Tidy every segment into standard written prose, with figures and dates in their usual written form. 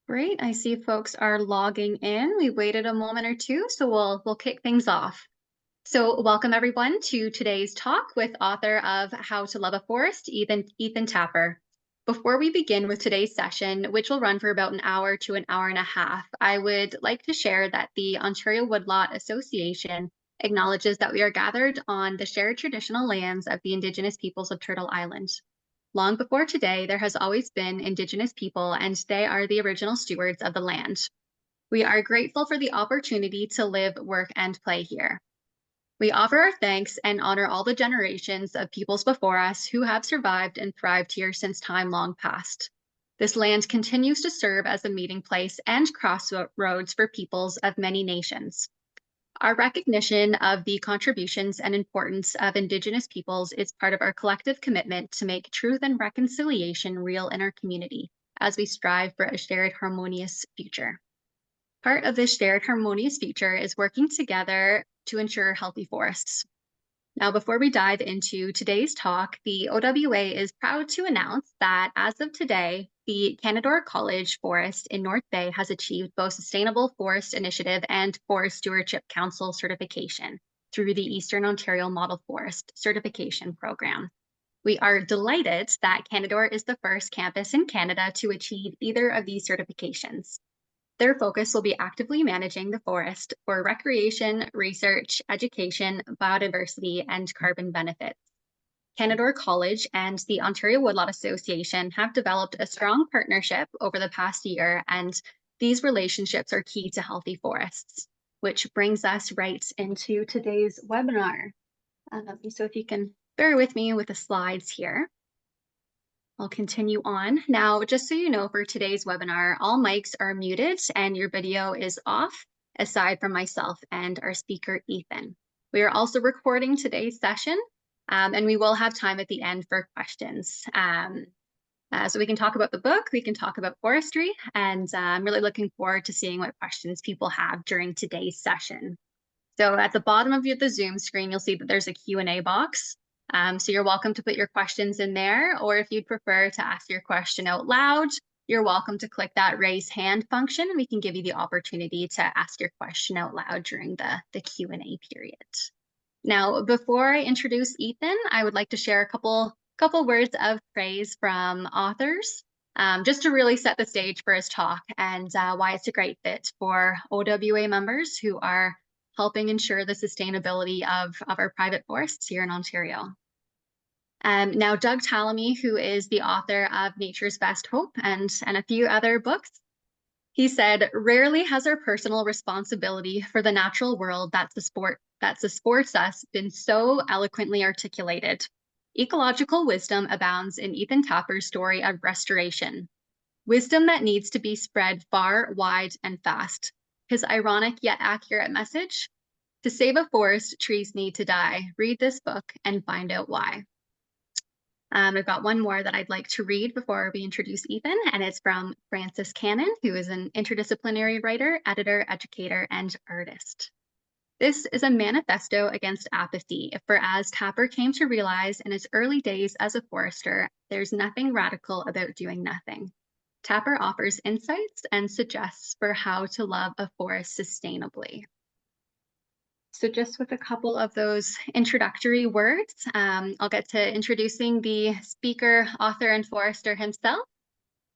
Great. I see folks are logging in. We waited a moment or two, so we'll kick things off. So, welcome everyone to today's talk with author of How to Love a Forest, Ethan Tapper. Before we begin with today's session, which will run for about an hour to an hour and a half, I would like to share that the Ontario Woodlot Association acknowledges that we are gathered on the shared traditional lands of the Indigenous peoples of Turtle Island. Long before today, there has always been Indigenous people, and they are the original stewards of the land. We are grateful for the opportunity to live, work, and play here. We offer our thanks and honor all the generations of peoples before us who have survived and thrived here since time long past. This land continues to serve as a meeting place and crossroads for peoples of many nations. Our recognition of the contributions and importance of Indigenous peoples is part of our collective commitment to make truth and reconciliation real in our community as we strive for a shared harmonious future. Part of this shared harmonious future is working together to ensure healthy forests. Now, before we dive into today's talk, the OWA is proud to announce that as of today, the Canadore College Forest in North Bay has achieved both Sustainable Forest Initiative and Forest Stewardship Council certification through the Eastern Ontario Model Forest Certification Program. We are delighted that Canadore is the first campus in Canada to achieve either of these certifications. Their focus will be actively managing the forest for recreation, research, education, biodiversity, and carbon benefits. Canadore College and the Ontario Woodlot Association have developed a strong partnership over the past year, and these relationships are key to healthy forests, which brings us right into today's webinar. So if you can bear with me with the slides here. I'll continue on. Now, just so you know, for today's webinar, all mics are muted and your video is off, aside from myself and our speaker, Ethan. We are also recording today's session, and we will have time at the end for questions. So we can talk about the book, we can talk about forestry, and I'm really looking forward to seeing what questions people have during today's session. So at the bottom of the Zoom screen, you'll see that there's a Q&A box. So you're welcome to put your questions in there, or if you'd prefer to ask your question out loud, you're welcome to click that raise hand function, and we can give you the opportunity to ask your question out loud during the Q&A period. Now, before I introduce Ethan, I would like to share a couple words of praise from authors, just to really set the stage for his talk and why it's a great fit for OWA members who are helping ensure the sustainability of our private forests here in Ontario. Now, Doug Tallamy, who is the author of Nature's Best Hope and a few other books, he said, "Rarely has our personal responsibility for the natural world that supports us been so eloquently articulated. Ecological wisdom abounds in Ethan Tapper's story of restoration, wisdom that needs to be spread far, wide, and fast. His ironic yet accurate message: to save a forest, trees need to die. Read this book and find out why." I've got one more that I'd like to read before we introduce Ethan, and it's from Frances Cannon, who is an interdisciplinary writer, editor, educator, and artist. "This is a manifesto against apathy, for as Tapper came to realize in his early days as a forester, there's nothing radical about doing nothing. Tapper offers insights and suggests for how to love a forest sustainably." So just with a couple of those introductory words, I'll get to introducing the speaker, author, and forester himself.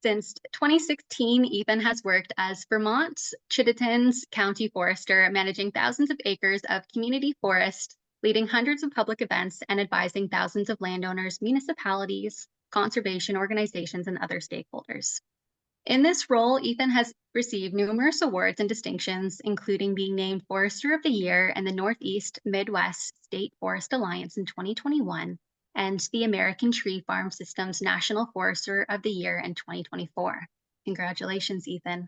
Since 2016, Ethan has worked as Vermont Chittenden County Forester, managing thousands of acres of community forest, leading hundreds of public events, and advising thousands of landowners, municipalities, conservation organizations, and other stakeholders. In this role, Ethan has received numerous awards and distinctions, including being named Forester of the Year in the Northeast Midwest State Forest Alliance in 2021 and the American Tree Farm System's National Forester of the Year in 2024. Congratulations, Ethan.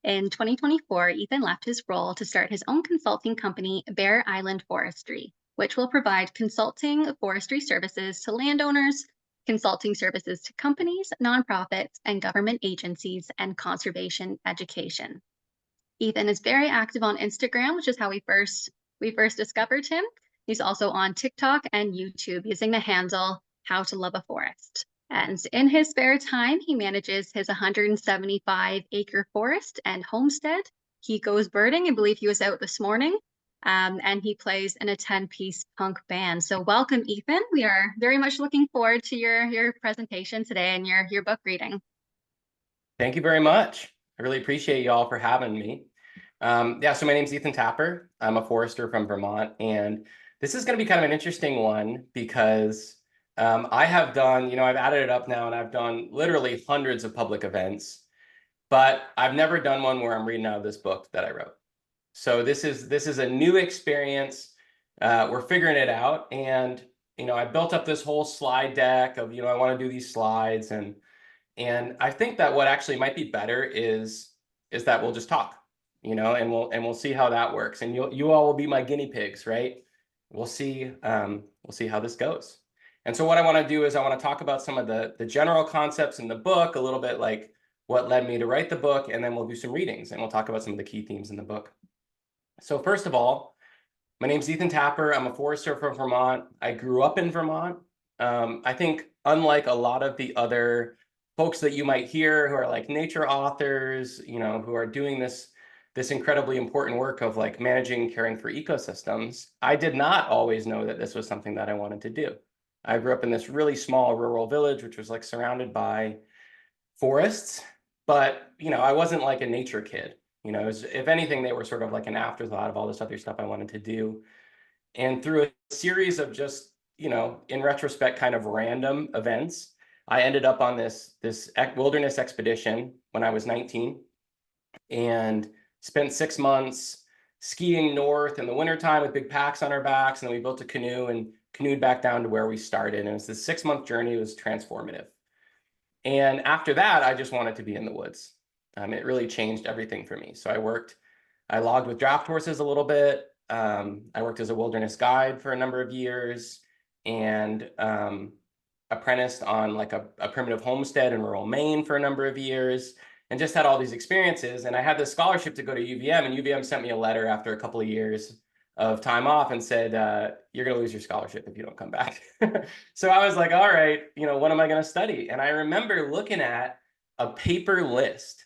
In 2024, Ethan left his role to start his own consulting company, Bear Island Forestry, which will provide consulting forestry services to landowners, consulting services to companies, nonprofits, and government agencies, and conservation education. Ethan is very active on Instagram, which is how we first discovered him. He's also on TikTok and YouTube using the handle How to Love a Forest. And in his spare time, he manages his 175-acre forest and homestead. He goes birding. I believe he was out this morning. And he plays in a 10-piece punk band. So welcome, Ethan. We are very much looking forward to your presentation today and your book reading. Thank you very much. I really appreciate you all for having me. Yeah, so my name's Ethan Tapper. I'm a forester from Vermont, and this is going to be kind of an interesting one because I have done, I've added it up now, and I've done literally hundreds of public events, but I've never done one where I'm reading out of this book that I wrote. So this is a new experience. We're figuring it out, and I built up this whole slide deck of, I want to do these slides, and I think that what actually might be better is that we'll just talk, and we'll see how that works. And you all will be my guinea pigs, right? We'll see how this goes. And so what I want to do is I want to talk about some of the general concepts in the book, a little bit like what led me to write the book, and then we'll do some readings and we'll talk about some of the key themes in the book. So first of all, my name's Ethan Tapper. I'm a forester from Vermont. I grew up in Vermont. I think unlike a lot of the other folks that you might hear who are like nature authors, who are doing this incredibly important work of like managing and caring for ecosystems, I did not always know that this was something that I wanted to do. I grew up in this really small rural village, which was like surrounded by forests, but I wasn't like a nature kid. If anything, they were sort of like an afterthought of all this other stuff I wanted to do. And through a series of just, in retrospect, kind of random events, I ended up on this wilderness expedition when I was 19 and spent 6 months skiing north in the wintertime with big packs on our backs. And then we built a canoe and canoed back down to where we started. And it was this 6-month journey. It was transformative. And after that, I just wanted to be in the woods. It really changed everything for me. So I logged with draft horses a little bit. I worked as a wilderness guide for a number of years and apprenticed on like a primitive homestead in rural Maine for a number of years and just had all these experiences. And I had this scholarship to go to UVM, and UVM sent me a letter after a couple of years of time off and said, you're going to lose your scholarship if you don't come back. So I was like, all right, what am I going to study? And I remember looking at a paper list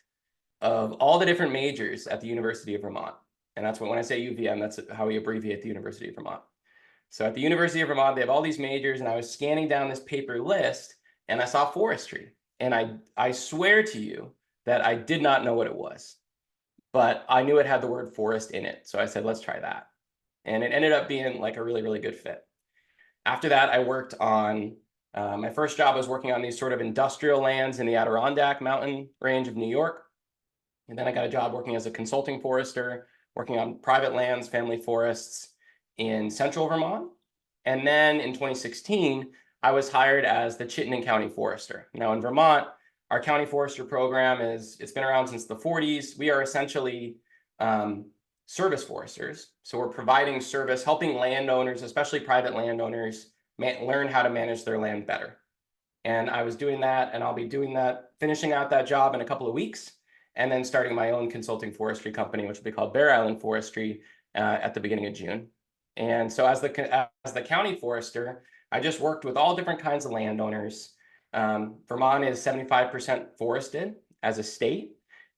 of all the different majors at the University of Vermont. And that's when I say UVM, that's how we abbreviate the University of Vermont. So at the University of Vermont, they have all these majors, and I was scanning down this paper list and I saw forestry. And I swear to you that I did not know what it was, but I knew it had the word forest in it. So I said, let's try that. And it ended up being like a really, really good fit. After that, I worked on, my first job was working on these sort of industrial lands in the Adirondack mountain range of New York. And then I got a job working as a consulting forester, working on private lands, family forests in central Vermont. And then in 2016, I was hired as the Chittenden County Forester. Now in Vermont, our county forester program it's been around since the 40s. We are essentially service foresters. So we're providing service, helping landowners, especially private landowners, learn how to manage their land better. And I was doing that, and I'll be doing that, finishing out that job in a couple of weeks, and then starting my own consulting forestry company, which will be called Bear Island Forestry, at the beginning of June. And so as the county forester, I just worked with all different kinds of landowners. Vermont is 75% forested as a state,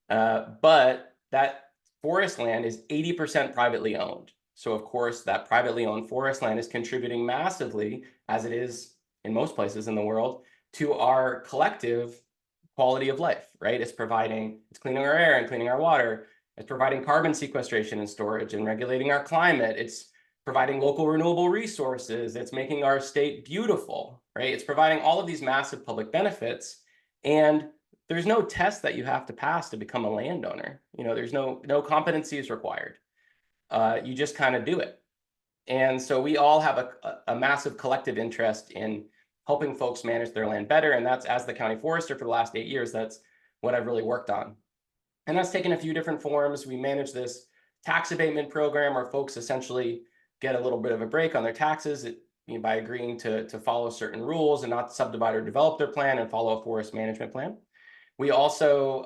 but that forest land is 80% privately owned. So of course, that privately owned forest land is contributing massively, as it is in most places in the world, to our collective quality of life, right? It's cleaning our air and cleaning our water. It's providing carbon sequestration and storage and regulating our climate. It's providing local renewable resources. It's making our state beautiful, right? It's providing all of these massive public benefits. And there's no test that you have to pass to become a landowner. There's no competencies required. You just kind of do it. And so we all have a massive collective interest in helping folks manage their land better. And that's, as the county forester for the last 8 years, that's what I've really worked on. And that's taken a few different forms. We manage this tax abatement program where folks essentially get a little bit of a break on their taxes by agreeing to follow certain rules and not subdivide or develop their plan and follow a forest management plan. We also,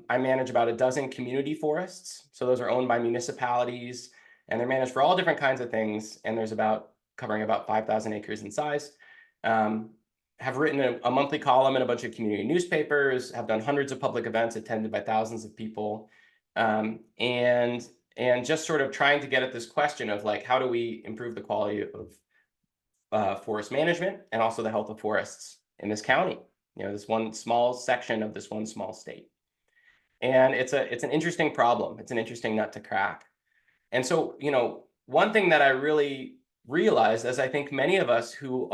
I manage about a dozen community forests. So those are owned by municipalities, and they're managed for all different kinds of things. And there's covering about 5,000 acres in size. have written a monthly column in a bunch of community newspapers, have done hundreds of public events attended by thousands of people, and just sort of trying to get at this question of like, how do we improve the quality of forest management and also the health of forests in this county, this one small section of this one small state. And it's an interesting problem. It's an interesting nut to crack. And so, one thing that I really realized, as I think many of us who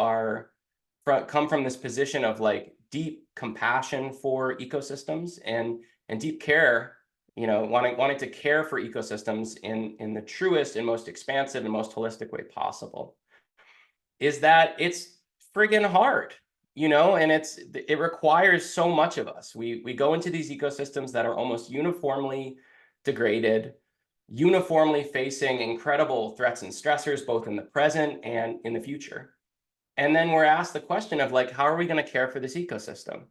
come from this position of like deep compassion for ecosystems and deep care, wanting to care for ecosystems in the truest and most expansive and most holistic way possible, is that it's friggin' hard, and it requires so much of us. We go into these ecosystems that are almost uniformly degraded, uniformly facing incredible threats and stressors, both in the present and in the future. And then we're asked the question of like, how are we going to care for this ecosystem?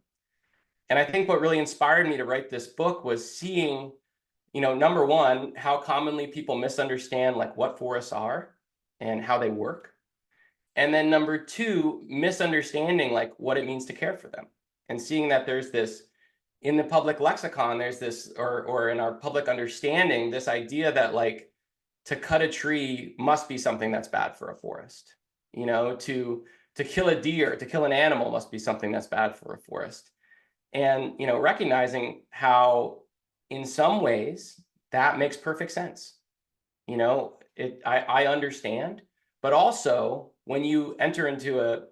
And I think what really inspired me to write this book was seeing, number one, how commonly people misunderstand like what forests are and how they work. And then number two, misunderstanding like what it means to care for them, and seeing that there's this in the public lexicon, there's this, or in our public understanding, this idea that like to cut a tree must be something that's bad for a forest. To kill a deer, to kill an animal must be something that's bad for a forest. And recognizing how in some ways that makes perfect sense. I understand, but also when you enter into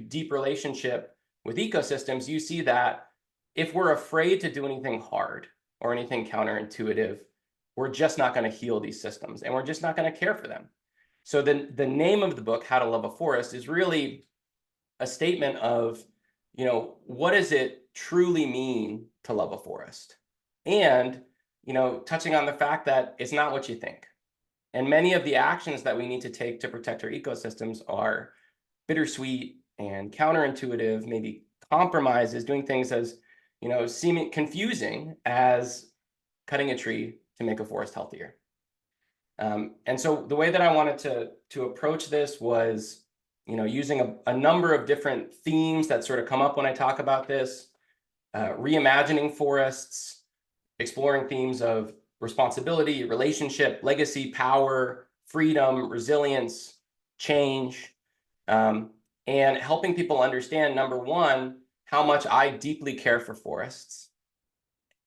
deep relationship with ecosystems, you see that if we're afraid to do anything hard or anything counterintuitive, we're just not going to heal these systems, and we're just not going to care for them. So the name of the book, How to Love a Forest, is really a statement of, what does it truly mean to love a forest? And, touching on the fact that it's not what you think. And many of the actions that we need to take to protect our ecosystems are bittersweet and counterintuitive, maybe compromises, doing things as, seeming confusing as cutting a tree to make a forest healthier. And so the way that I wanted to approach this was, using a number of different themes that sort of come up when I talk about this, reimagining forests, exploring themes of responsibility, relationship, legacy, power, freedom, resilience, change, and helping people understand, number one, how much I deeply care for forests,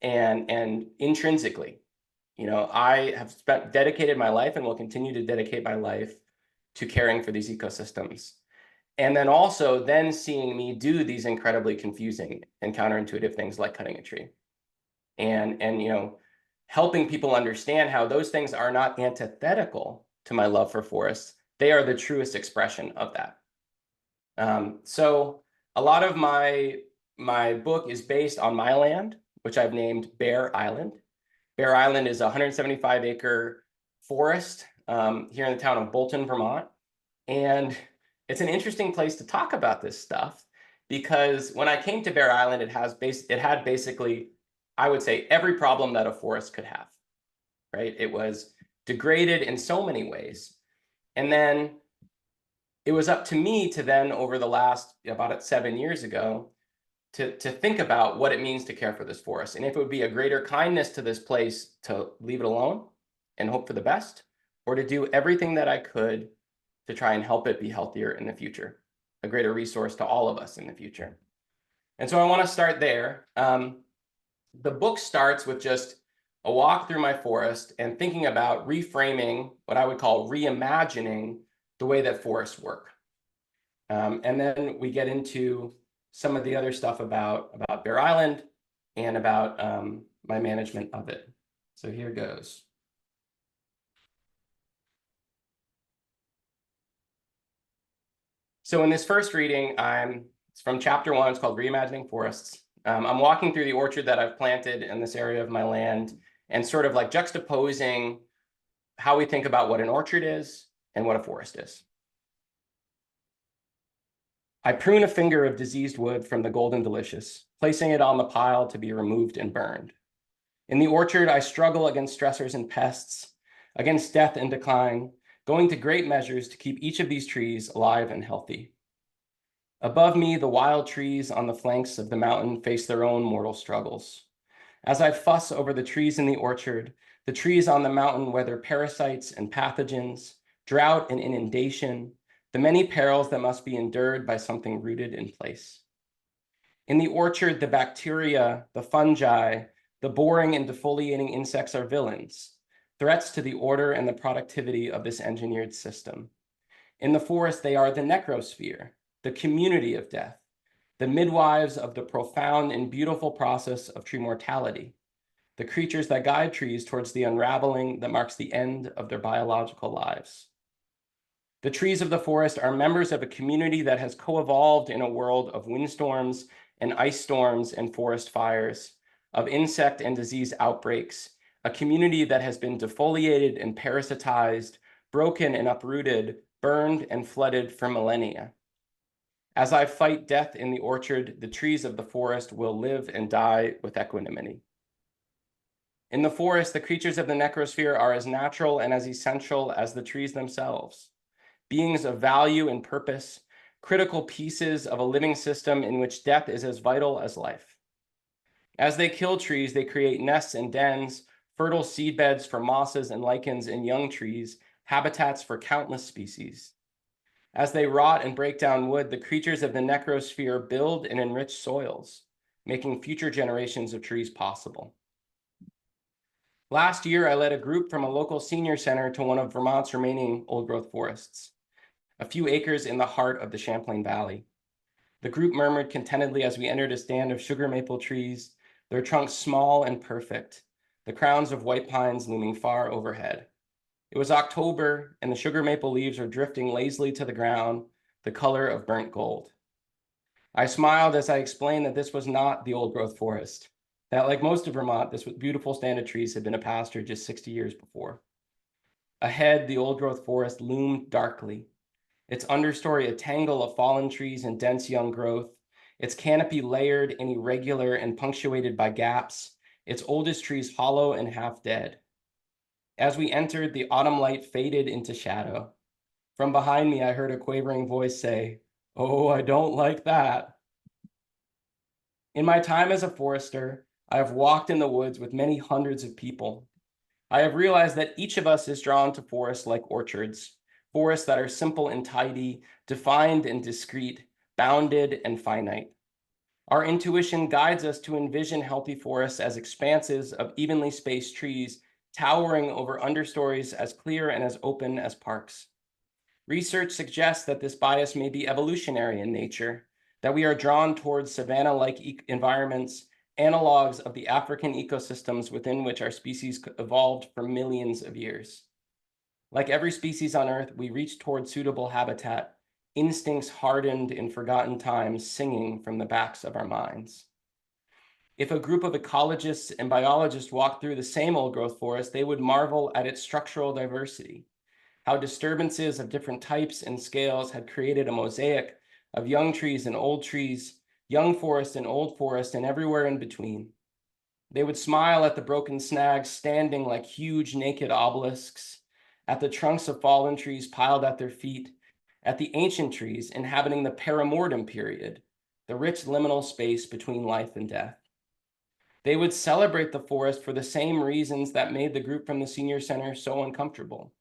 and intrinsically, I have dedicated my life and will continue to dedicate my life to caring for these ecosystems. And then also seeing me do these incredibly confusing and counterintuitive things like cutting a tree. And helping people understand how those things are not antithetical to my love for forests. They are the truest expression of that. So a lot of my book is based on my land, which I've named Bear Island. Bear Island is a 175-acre forest here in the town of Bolton, Vermont. And it's an interesting place to talk about this stuff, because when I came to Bear Island, it had basically, I would say, every problem that a forest could have, right? It was degraded in so many ways. And then it was up to me to then, over the last, about 7 years ago, to think about what it means to care for this forest, and if it would be a greater kindness to this place to leave it alone and hope for the best, or to do everything that I could to try and help it be healthier in the future, a greater resource to all of us in the future. And so I want to start there. The book starts with just a walk through my forest and thinking about reframing, what I would call reimagining, the way that forests work. And then we get into some of the other stuff about Bear Island and about my management of it. So here goes. So in this first reading, it's from chapter 1. It's called Reimagining Forests. I'm walking through the orchard that I've planted in this area of my land, and sort of like juxtaposing how we think about what an orchard is and what a forest is. I prune a finger of diseased wood from the golden delicious, placing it on the pile to be removed and burned. In the orchard, I struggle against stressors and pests, against death and decline, going to great measures to keep each of these trees alive and healthy. Above me, the wild trees on the flanks of the mountain face their own mortal struggles. As I fuss over the trees in the orchard, the trees on the mountain weather parasites and pathogens, drought and inundation, the many perils that must be endured by something rooted in place. In the orchard, the bacteria, the fungi, the boring and defoliating insects are villains, threats to the order and the productivity of this engineered system. In the forest, they are the necrosphere, the community of death, the midwives of the profound and beautiful process of tree mortality, the creatures that guide trees towards the unraveling that marks the end of their biological lives. The trees of the forest are members of a community that has co-evolved in a world of windstorms and ice storms and forest fires, of insect and disease outbreaks, a community that has been defoliated and parasitized, broken and uprooted, burned and flooded for millennia. As I fight death in the orchard, the trees of the forest will live and die with equanimity. In the forest, the creatures of the necrosphere are as natural and as essential as the trees themselves. Beings of value and purpose, critical pieces of a living system in which death is as vital as life. As they kill trees, they create nests and dens, fertile seedbeds for mosses and lichens and young trees, habitats for countless species. As they rot and break down wood, the creatures of the necrosphere build and enrich soils, making future generations of trees possible. Last year, I led a group from a local senior center to one of Vermont's remaining old-growth forests, a few acres in the heart of the Champlain Valley. The group murmured contentedly as we entered a stand of sugar maple trees, their trunks small and perfect, the crowns of white pines looming far overhead. It was October, and the sugar maple leaves were drifting lazily to the ground, the color of burnt gold. I smiled as I explained that this was not the old-growth forest, that like most of Vermont, this beautiful stand of trees had been a pasture just 60 years before. Ahead, the old-growth forest loomed darkly, its understory a tangle of fallen trees and dense young growth, its canopy layered and irregular and punctuated by gaps, its oldest trees hollow and half dead. As we entered, the autumn light faded into shadow. From behind me, I heard a quavering voice say, "Oh, I don't like that." In my time as a forester, I have walked in the woods with many hundreds of people. I have realized that each of us is drawn to forests like orchards, forests that are simple and tidy, defined and discrete, bounded and finite. Our intuition guides us to envision healthy forests as expanses of evenly spaced trees towering over understories as clear and as open as parks. Research suggests that this bias may be evolutionary in nature, that we are drawn towards savanna-like environments, analogs of the African ecosystems within which our species evolved for millions of years. Like every species on Earth, we reach toward suitable habitat, instincts hardened in forgotten times singing from the backs of our minds. If a group of ecologists and biologists walked through the same old-growth forest, they would marvel at its structural diversity, how disturbances of different types and scales had created a mosaic of young trees and old trees, young forest and old forest, and everywhere in between. They would smile at the broken snags standing like huge naked obelisks, at the trunks of fallen trees piled at their feet, at the ancient trees inhabiting the perimortem period, the rich liminal space between life and death. They would celebrate the forest for the same reasons that made the group from the senior center so uncomfortable: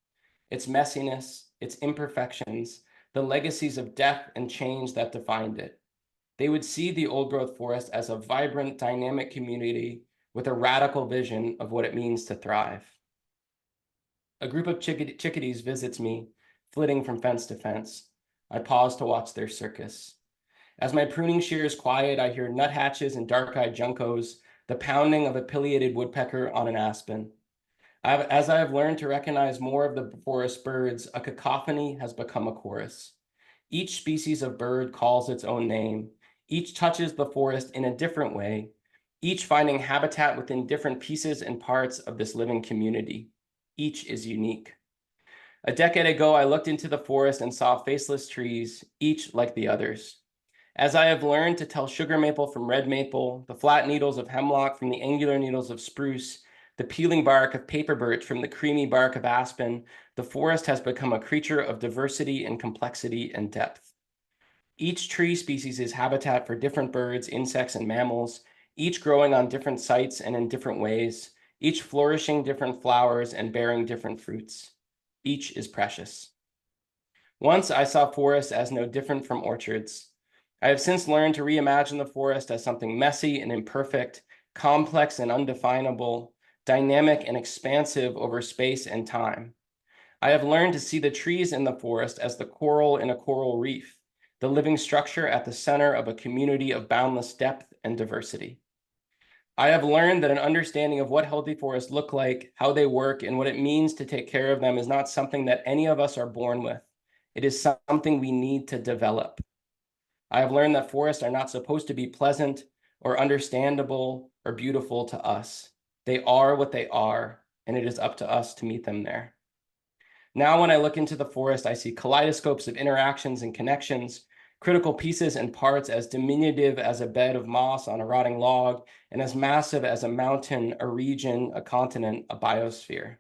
its messiness, its imperfections, the legacies of death and change that defined it. They would see the old-growth forest as a vibrant, dynamic community with a radical vision of what it means to thrive. A group of chickadees visits me, flitting from fence to fence. I pause to watch their circus. As my pruning shears quiet, I hear nuthatches and dark-eyed juncos, the pounding of a pileated woodpecker on an aspen. As I have learned to recognize more of the forest birds, a cacophony has become a chorus. Each species of bird calls its own name. Each touches the forest in a different way, each finding habitat within different pieces and parts of this living community. Each is unique. A decade ago, I looked into the forest and saw faceless trees, each like the others. As I have learned to tell sugar maple from red maple, the flat needles of hemlock from the angular needles of spruce, the peeling bark of paper birch from the creamy bark of aspen, the forest has become a creature of diversity and complexity and depth. Each tree species is habitat for different birds, insects, and mammals, each growing on different sites and in different ways, each flourishing different flowers and bearing different fruits. Each is precious. Once I saw forests as no different from orchards. I have since learned to reimagine the forest as something messy and imperfect, complex and undefinable, dynamic and expansive over space and time. I have learned to see the trees in the forest as the coral in a coral reef, the living structure at the center of a community of boundless depth and diversity. I have learned that an understanding of what healthy forests look like, how they work, and what it means to take care of them is not something that any of us are born with. It is something we need to develop. I have learned that forests are not supposed to be pleasant or understandable or beautiful to us. They are what they are, and it is up to us to meet them there. Now, when I look into the forest, I see kaleidoscopes of interactions and connections, critical pieces and parts as diminutive as a bed of moss on a rotting log, and as massive as a mountain, a region, a continent, a biosphere.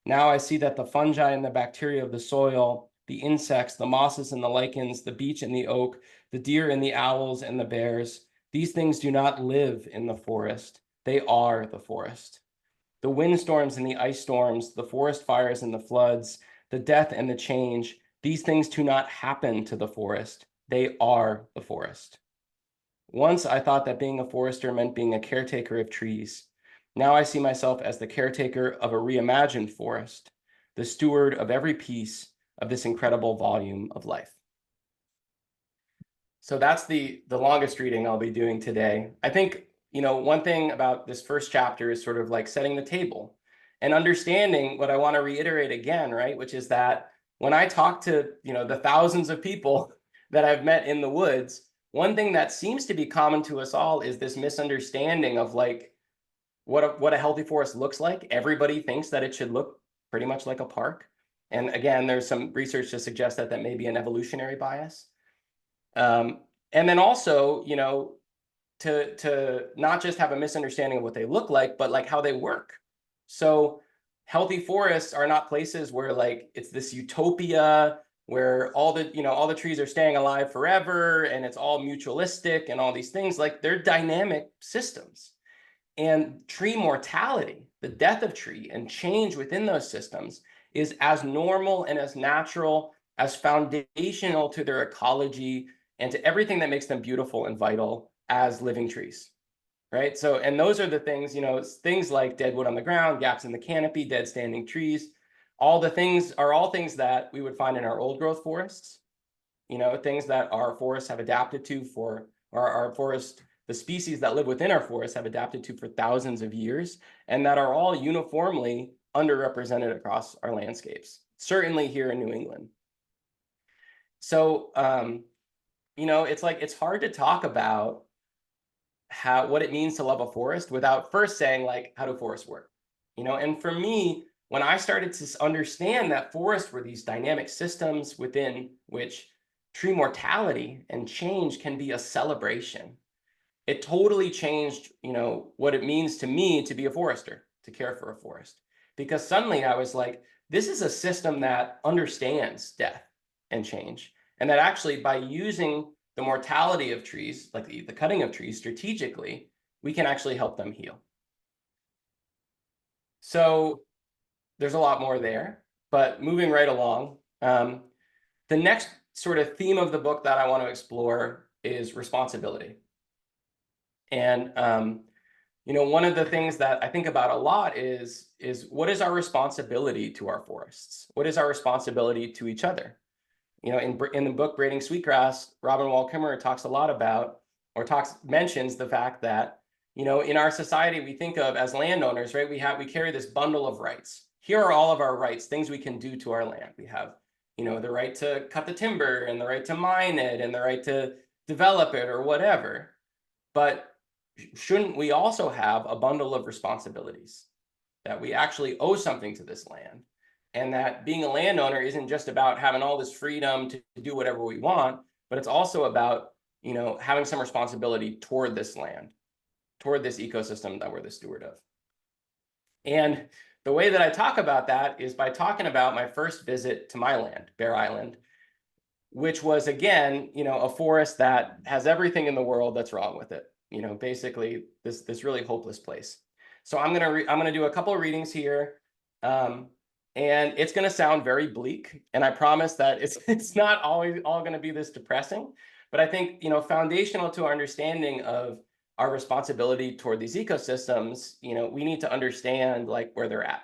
Now I see that the fungi and the bacteria of the soil, the insects, the mosses and the lichens, the beech and the oak, the deer and the owls and the bears, these things do not live in the forest. They are the forest. The windstorms and the ice storms, the forest fires and the floods, the death and the change, these things do not happen to the forest. They are the forest. Once I thought that being a forester meant being a caretaker of trees. Now I see myself as the caretaker of a reimagined forest, the steward of every piece of this incredible volume of life. So that's the longest reading I'll be doing today. I think, one thing about this first chapter is sort of like setting the table and understanding what I want to reiterate again, right? Which is that when I talk to, the thousands of people that I've met in the woods, one thing that seems to be common to us all is this misunderstanding of like what a healthy forest looks like. Everybody thinks that it should look pretty much like a park. And again, there's some research to suggest that that may be an evolutionary bias. And then also, to not just have a misunderstanding of what they look like, but like how they work. So healthy forests are not places where like it's this utopia where all the trees are staying alive forever and it's all mutualistic and all these things. Like they're dynamic systems. And tree mortality, the death of tree and change within those systems is as normal and as natural, as foundational to their ecology and to everything that makes them beautiful and vital as living trees, right? So, and those are the things, things like dead wood on the ground, gaps in the canopy, dead standing trees, all the things are all things that we would find in our old growth forests, things that our forests have adapted to for our forest, the species that live within our forests have adapted to for thousands of years, and that are all uniformly underrepresented across our landscapes, certainly here in New England. So, it's like, it's hard to talk about what it means to love a forest without first saying like, how do forests work? And for me, when I started to understand that forests were these dynamic systems within which tree mortality and change can be a celebration, it totally changed, what it means to me to be a forester, to care for a forest. Because suddenly I was like, this is a system that understands death and change. And that actually by using the mortality of trees, like the cutting of trees strategically, we can actually help them heal. So there's a lot more there, but moving right along, the next sort of theme of the book that I want to explore is responsibility. And one of the things that I think about a lot is what is our responsibility to our forests? What is our responsibility to each other? In the book Braiding Sweetgrass, Robin Wall Kimmerer talks a lot about, or mentions the fact that, in our society, we think of as landowners, right? We carry this bundle of rights. Here are all of our rights, things we can do to our land. We have, the right to cut the timber and the right to mine it and the right to develop it or whatever. But shouldn't we also have a bundle of responsibilities that we actually owe something to this land? And that being a landowner isn't just about having all this freedom to do whatever we want, but it's also about, having some responsibility toward this land, toward this ecosystem that we're the steward of. And the way that I talk about that is by talking about my first visit to my land, Bear Island. which was, again, a forest that has everything in the world that's wrong with it. Basically this really hopeless place. So I'm gonna do a couple of readings here, and it's gonna sound very bleak. And I promise that it's not always all gonna be this depressing. But I think foundational to our understanding of our responsibility toward these ecosystems, we need to understand like where they're at,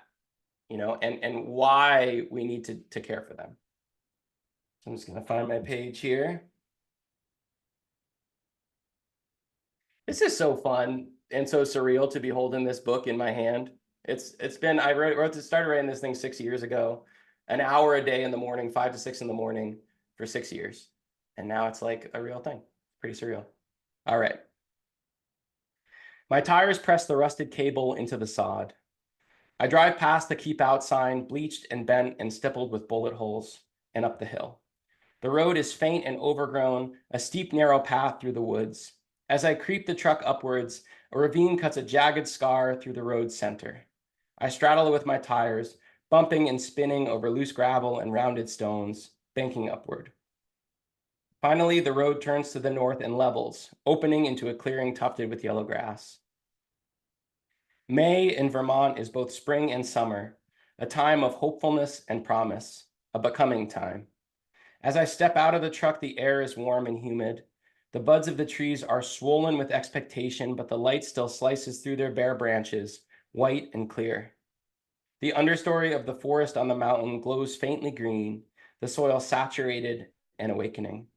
and why we need to care for them. So I'm just gonna find my page here. This is so fun and so surreal to be holding this book in my hand. It's been started writing this thing 6 years ago, an hour a day in the morning, 5 to 6 in the morning for 6 years. And now it's like a real thing. Pretty surreal. All right. My tires press the rusted cable into the sod. I drive past the keep out sign, bleached and bent and stippled with bullet holes, and up the hill. The road is faint and overgrown, a steep, narrow path through the woods. As I creep the truck upwards, a ravine cuts a jagged scar through the road's center. I straddle it with my tires, bumping and spinning over loose gravel and rounded stones, banking upward. Finally, the road turns to the north and levels, opening into a clearing tufted with yellow grass. May in Vermont is both spring and summer, a time of hopefulness and promise, a becoming time. As I step out of the truck, the air is warm and humid. The buds of the trees are swollen with expectation, but the light still slices through their bare branches, white and clear. The understory of the forest on the mountain glows faintly green, the soil saturated and awakening.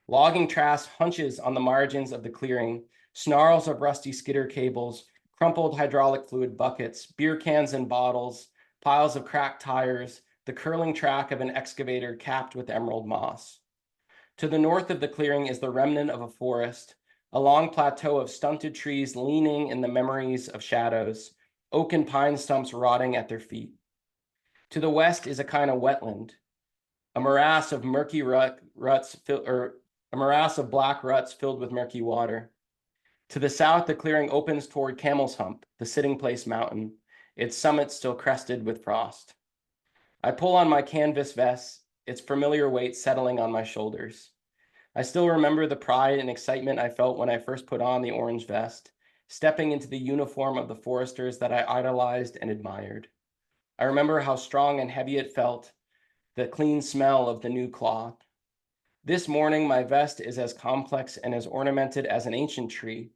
Logging trash hunches on the margins of the clearing, snarls of rusty skidder cables, crumpled hydraulic fluid buckets, beer cans and bottles, piles of cracked tires, the curling track of an excavator capped with emerald moss. To the north of the clearing is the remnant of a forest, a long plateau of stunted trees leaning in the memories of shadows, oak and pine stumps rotting at their feet. To the west is a kind of wetland, a morass of murky ruts, a morass of black ruts filled with murky water. To the south, the clearing opens toward Camel's Hump, the sitting place mountain, its summit still crested with frost. I pull on my canvas vest, its familiar weight settling on my shoulders. I still remember the pride and excitement I felt when I first put on the orange vest, stepping into the uniform of the foresters that I idolized and admired. I remember how strong and heavy it felt, the clean smell of the new cloth. This morning, my vest is as complex and as ornamented as an ancient tree.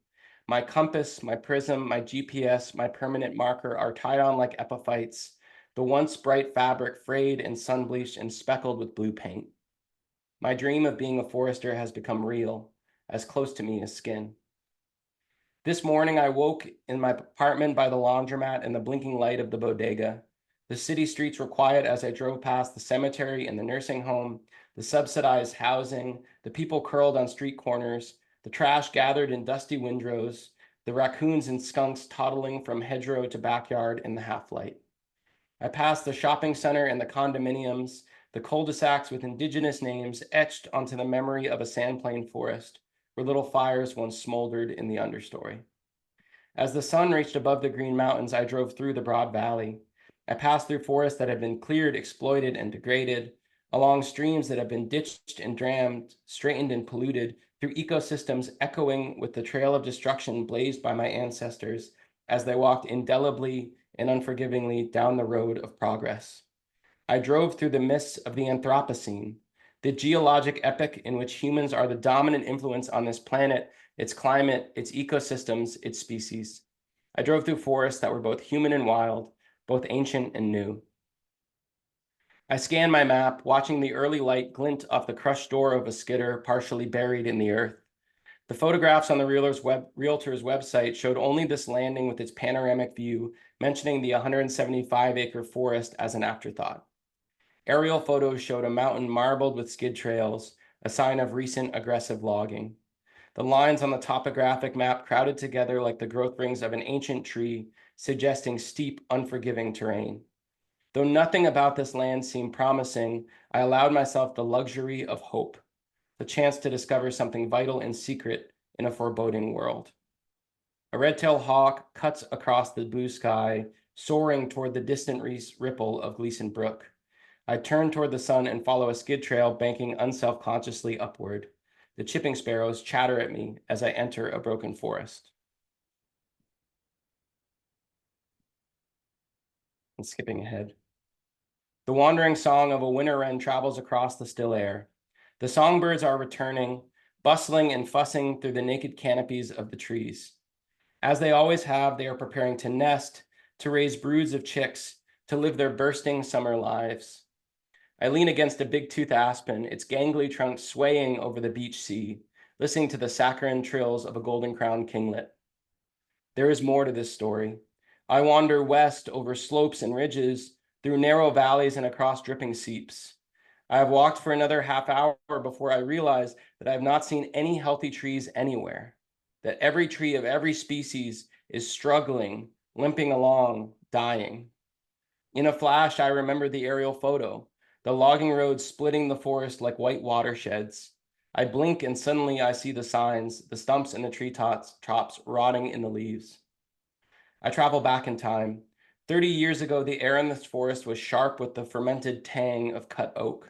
My compass, my prism, my GPS, my permanent marker are tied on like epiphytes, the once bright fabric frayed and sun-bleached and speckled with blue paint. My dream of being a forester has become real, as close to me as skin. This morning, I woke in my apartment by the laundromat and the blinking light of the bodega. The city streets were quiet as I drove past the cemetery and the nursing home, the subsidized housing, the people curled on street corners, the trash gathered in dusty windrows, the raccoons and skunks toddling from hedgerow to backyard in the half-light. I passed the shopping center and the condominiums, the cul-de-sacs with indigenous names etched onto the memory of a sandplain forest, where little fires once smoldered in the understory. As the sun reached above the green mountains, I drove through the broad valley. I passed through forests that had been cleared, exploited, and degraded, along streams that have been ditched and dammed, straightened and polluted, through ecosystems echoing with the trail of destruction blazed by my ancestors as they walked indelibly and unforgivingly down the road of progress. I drove through the mists of the Anthropocene, the geologic epoch in which humans are the dominant influence on this planet, its climate, its ecosystems, its species. I drove through forests that were both human and wild, both ancient and new. I scanned my map, watching the early light glint off the crushed door of a skidder partially buried in the earth. The photographs on the realtor's website showed only this landing with its panoramic view, mentioning the 175-acre forest as an afterthought. Aerial photos showed a mountain marbled with skid trails, a sign of recent aggressive logging. The lines on the topographic map crowded together like the growth rings of an ancient tree, suggesting steep, unforgiving terrain. Though nothing about this land seemed promising, I allowed myself the luxury of hope, the chance to discover something vital and secret in a foreboding world. A red-tailed hawk cuts across the blue sky, soaring toward the distant ripple of Gleason Brook. I turn toward the sun and follow a skid trail banking unselfconsciously upward. The chipping sparrows chatter at me as I enter a broken forest. And skipping ahead. The wandering song of a winter wren travels across the still air. The songbirds are returning, bustling and fussing through the naked canopies of the trees. As they always have, they are preparing to nest, to raise broods of chicks, to live their bursting summer lives. I lean against a big-tooth aspen, its gangly trunk swaying over the beach sea, listening to the saccharine trills of a golden-crowned kinglet. There is more to this story. I wander west over slopes and ridges, through narrow valleys and across dripping seeps. I have walked for another half hour before I realize that I have not seen any healthy trees anywhere, that every tree of every species is struggling, limping along, dying. In a flash, I remember the aerial photo, the logging roads splitting the forest like white watersheds. I blink and suddenly I see the signs, the stumps and the tree tops rotting in the leaves. I travel back in time. 30 years ago, the air in this forest was sharp with the fermented tang of cut oak.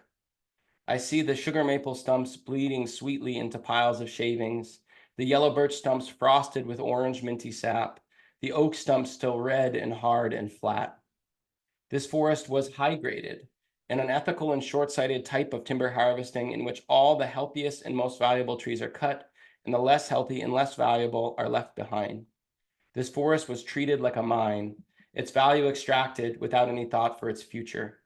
I see the sugar maple stumps bleeding sweetly into piles of shavings, the yellow birch stumps frosted with orange minty sap, the oak stumps still red and hard and flat. This forest was high-graded, an unethical and short-sighted type of timber harvesting in which all the healthiest and most valuable trees are cut, and the less healthy and less valuable are left behind. This forest was treated like a mine, its value extracted without any thought for its future.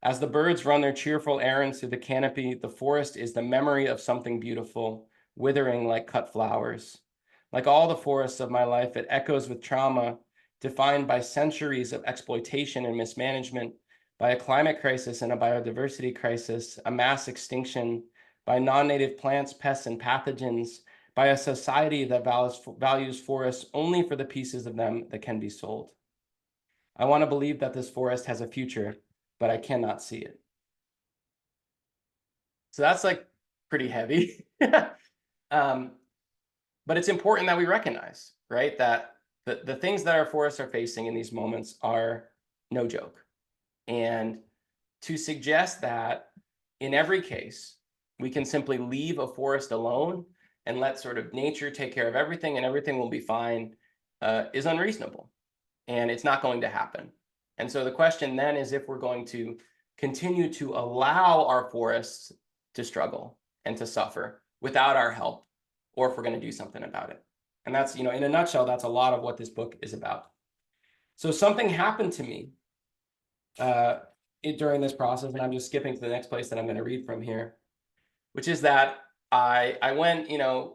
As the birds run their cheerful errands through the canopy, the forest is the memory of something beautiful, withering like cut flowers. Like all the forests of my life, it echoes with trauma defined by centuries of exploitation and mismanagement, by a climate crisis and a biodiversity crisis, a mass extinction, by non-native plants, pests, and pathogens, by a society that values forests only for the pieces of them that can be sold. I want to believe that this forest has a future, but I cannot see it. So that's like pretty heavy. But it's important that we recognize, right, that the things that our forests are facing in these moments are no joke. And to suggest that in every case, we can simply leave a forest alone and let sort of nature take care of everything and everything will be fine is unreasonable. And it's not going to happen. And so the question then is if we're going to continue to allow our forests to struggle and to suffer without our help, or if we're going to do something about it. And that's, in a nutshell, that's a lot of what this book is about. So something happened to me during this process, and I'm just skipping to the next place that I'm going to read from here, which is that I went, the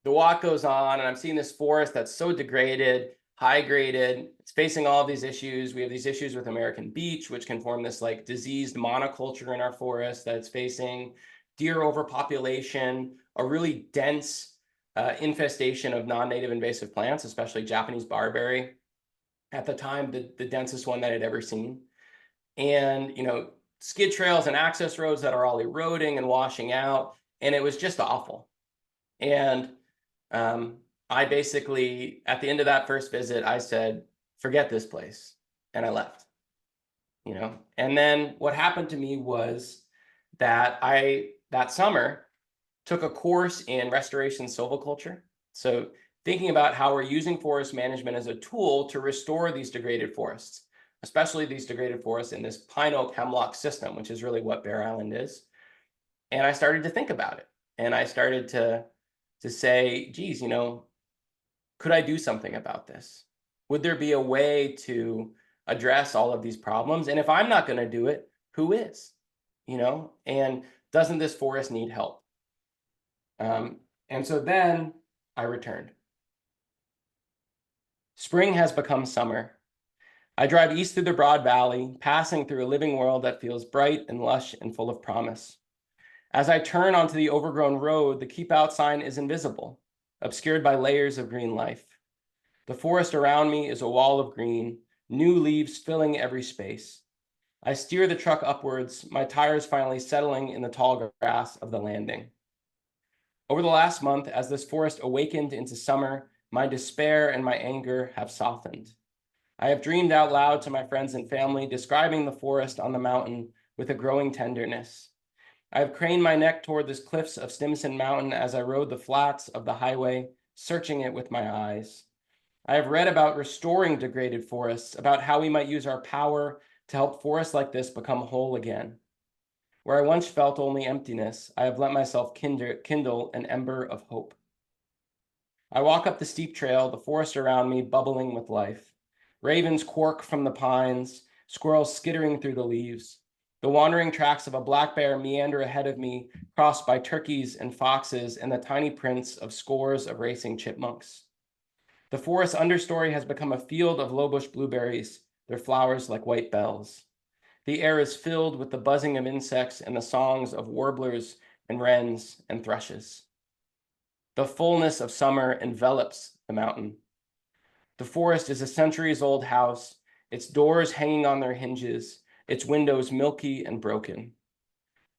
walk goes on, and I'm seeing this forest that's so degraded, high graded. It's facing all of these issues. We have these issues with American beech, which can form this like diseased monoculture in our forest that it's facing, deer overpopulation, a really dense infestation of non-native invasive plants, especially Japanese barberry. At the time, the densest one that I'd ever seen. And, skid trails and access roads that are all eroding and washing out. And it was just awful. And I basically, at the end of that first visit, I said, forget this place. And I left, And then what happened to me was that that summer, took a course in restoration silviculture. So thinking about how we're using forest management as a tool to restore these degraded forests, especially these degraded forests in this pine oak hemlock system, which is really what Bear Island is. And I started to think about it. And I started to say, geez, could I do something about this? Would there be a way to address all of these problems? And if I'm not going to do it, who is? And doesn't this forest need help? And so then I returned. Spring has become summer. I drive east through the broad valley, passing through a living world that feels bright and lush and full of promise. As I turn onto the overgrown road, the keep out sign is invisible, obscured by layers of green life. The forest around me is a wall of green, new leaves filling every space. I steer the truck upwards, my tires finally settling in the tall grass of the landing. Over the last month, as this forest awakened into summer, my despair and my anger have softened. I have dreamed out loud to my friends and family, describing the forest on the mountain with a growing tenderness. I have craned my neck toward the cliffs of Stimson Mountain as I rode the flats of the highway, searching it with my eyes. I have read about restoring degraded forests, about how we might use our power to help forests like this become whole again. Where I once felt only emptiness, I have let myself kindle an ember of hope. I walk up the steep trail, the forest around me bubbling with life. Ravens quark from the pines, squirrels skittering through the leaves. The wandering tracks of a black bear meander ahead of me, crossed by turkeys and foxes and the tiny prints of scores of racing chipmunks. The forest understory has become a field of lowbush blueberries, their flowers like white bells. The air is filled with the buzzing of insects and the songs of warblers and wrens and thrushes. The fullness of summer envelops the mountain. The forest is a centuries-old house, its doors hanging on their hinges, its windows milky and broken.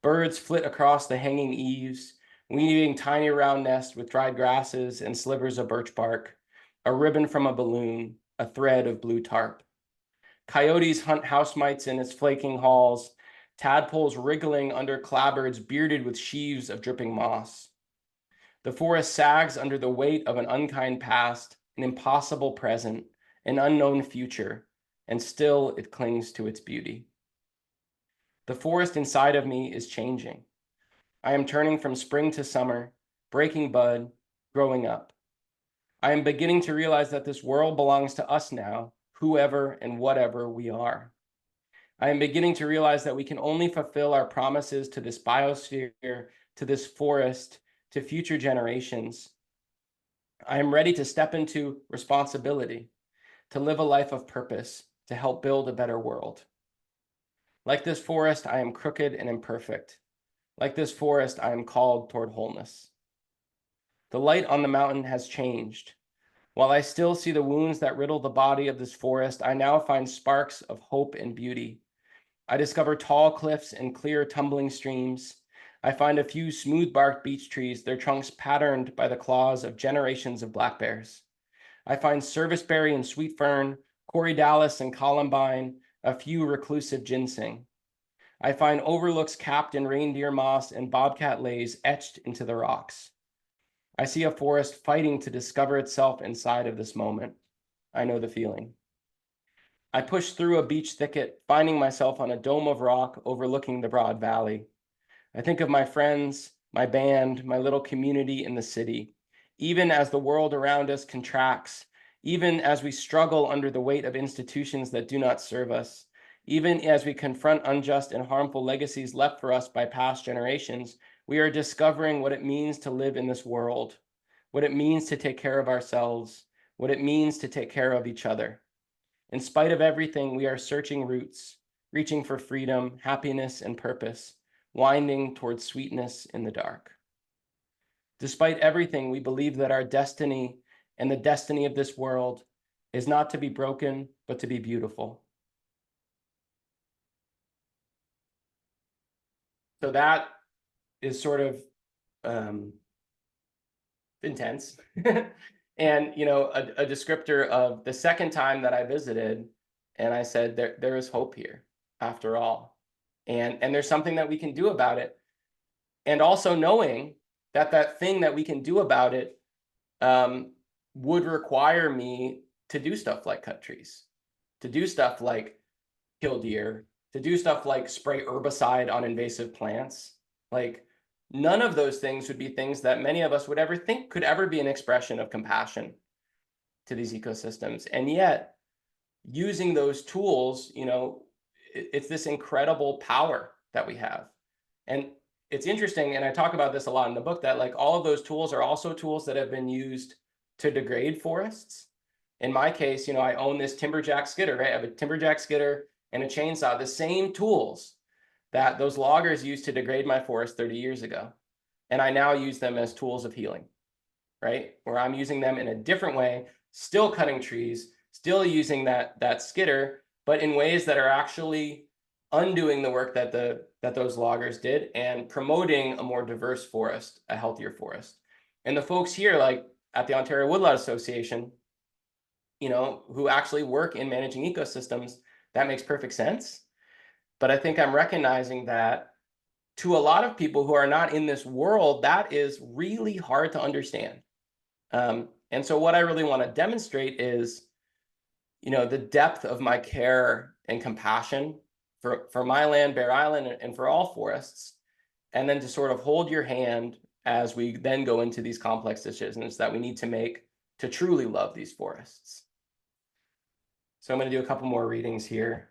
Birds flit across the hanging eaves, weaving tiny round nests with dried grasses and slivers of birch bark, a ribbon from a balloon, a thread of blue tarp. Coyotes hunt house mites in its flaking halls, tadpoles wriggling under clapboards bearded with sheaves of dripping moss. The forest sags under the weight of an unkind past, an impossible present, an unknown future, and still it clings to its beauty. The forest inside of me is changing. I am turning from spring to summer, breaking bud, growing up. I am beginning to realize that this world belongs to us now, whoever and whatever we are. I am beginning to realize that we can only fulfill our promises to this biosphere, to this forest, to future generations. I am ready to step into responsibility, to live a life of purpose, to help build a better world. Like this forest, I am crooked and imperfect. Like this forest, I am called toward wholeness. The light on the mountain has changed. While I still see the wounds that riddle the body of this forest, I now find sparks of hope and beauty. I discover tall cliffs and clear tumbling streams. I find a few smooth-barked beech trees, their trunks patterned by the claws of generations of black bears. I find serviceberry and sweet fern, corydalis and columbine, a few reclusive ginseng. I find overlooks capped in reindeer moss and bobcat lays etched into the rocks. I see a forest fighting to discover itself inside of this moment. I know the feeling. I push through a beech thicket, finding myself on a dome of rock overlooking the broad valley. I think of my friends, my band, my little community in the city. Even as the world around us contracts, even as we struggle under the weight of institutions that do not serve us, even as we confront unjust and harmful legacies left for us by past generations, we are discovering what it means to live in this world, what it means to take care of ourselves, what it means to take care of each other. In spite of everything, we are searching roots, reaching for freedom, happiness, and purpose, winding towards sweetness in the dark. Despite everything, we believe that our destiny and the destiny of this world is not to be broken, but to be beautiful. So that is sort of intense. And, you know, a descriptor of the second time that I visited, and I said, there is hope here after all. And there's something that we can do about it. And also knowing that that thing that we can do about it would require me to do stuff like cut trees, to do stuff like kill deer, to do stuff like spray herbicide on invasive plants. Like, none of those things would be things that many of us would ever think could ever be an expression of compassion to these ecosystems. And yet, using those tools, you know, it's this incredible power that we have. And it's interesting, and I talk about this a lot in the book, that like all of those tools are also tools that have been used to degrade forests. In my case, you know, I own this timberjack skidder, right? I have a timberjack skidder and a chainsaw, the same tools that those loggers used to degrade my forest 30 years ago. And I now use them as tools of healing, right? Where I'm using them in a different way, still cutting trees, still using that skidder, but in ways that are actually undoing the work that those loggers did and promoting a more diverse forest, a healthier forest. And the folks here, like at the Ontario Woodlot Association, who actually work in managing ecosystems, that makes perfect sense. But I think I'm recognizing that to a lot of people who are not in this world, that is really hard to understand. And so what I really want to demonstrate is, the depth of my care and compassion for my land, Bear Island, and for all forests, and then to sort of hold your hand as we then go into these complex decisions that we need to make to truly love these forests. So I'm going to do a couple more readings here.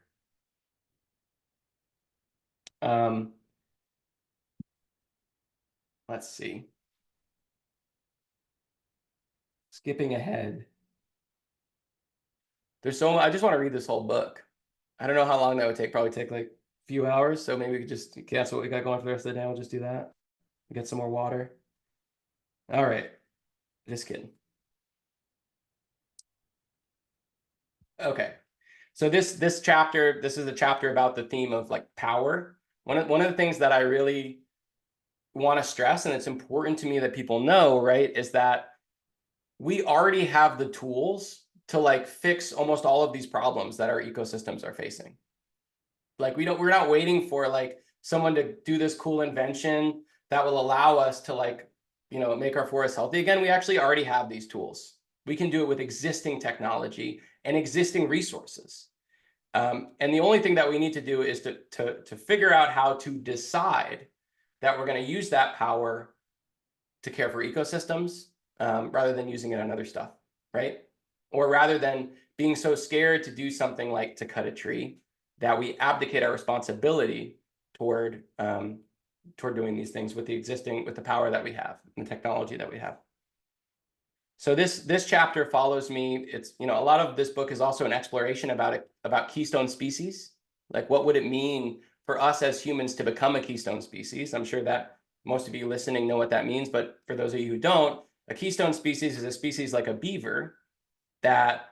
Let's see. Skipping ahead. I just want to read this whole book. I don't know how long that would take. Probably take like a few hours. So maybe we could just guess what we got going for the rest of the day. We'll just do that. Get some more water. All right. Just kidding. Okay. So this chapter, this is a chapter about the theme of like power. One of the things that I really want to stress, and it's important to me that people know, right, is that we already have the tools to like fix almost all of these problems that our ecosystems are facing. Like we're not waiting for like someone to do this cool invention that will allow us to like, make our forests healthy again. We actually already have these tools. We can do it with existing technology and existing resources. And the only thing that we need to do is to figure out how to decide that we're going to use that power to care for ecosystems, rather than using it on other stuff, right? Or rather than being so scared to do something like to cut a tree that we abdicate our responsibility toward doing these things with the power that we have and the technology that we have. So this chapter follows me. It's, a lot of this book is also an exploration about keystone species. Like, what would it mean for us as humans to become a keystone species? I'm sure that most of you listening know what that means, but for those of you who don't, a keystone species is a species like a beaver that,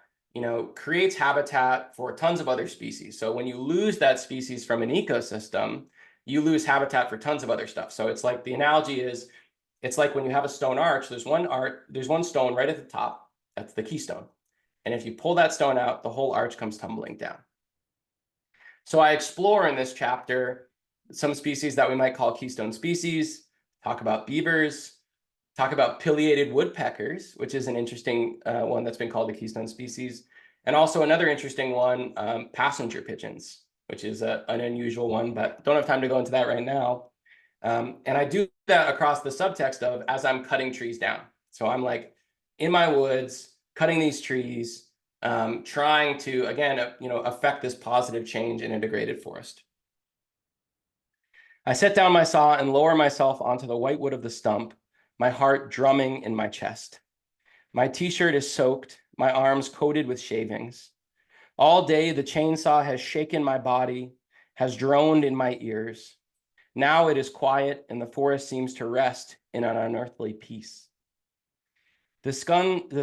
creates habitat for tons of other species. So when you lose that species from an ecosystem, you lose habitat for tons of other stuff. So it's like, the analogy is, it's like when you have a stone arch, there's one stone right at the top. That's the keystone. And if you pull that stone out, the whole arch comes tumbling down. So I explore in this chapter some species that we might call keystone species, talk about beavers, talk about pileated woodpeckers, which is an interesting one that's been called a keystone species. And also another interesting one, passenger pigeons, which is an unusual one, but don't have time to go into that right now. And I do that across the subtext of as I'm cutting trees down. So I'm like in my woods, cutting these trees, trying to, again, affect this positive change in integrated forest. I set down my saw and lower myself onto the white wood of the stump, my heart drumming in my chest. My t-shirt is soaked, my arms coated with shavings. All day, the chainsaw has shaken my body, has droned in my ears. Now it is quiet, and the forest seems to rest in an unearthly peace. The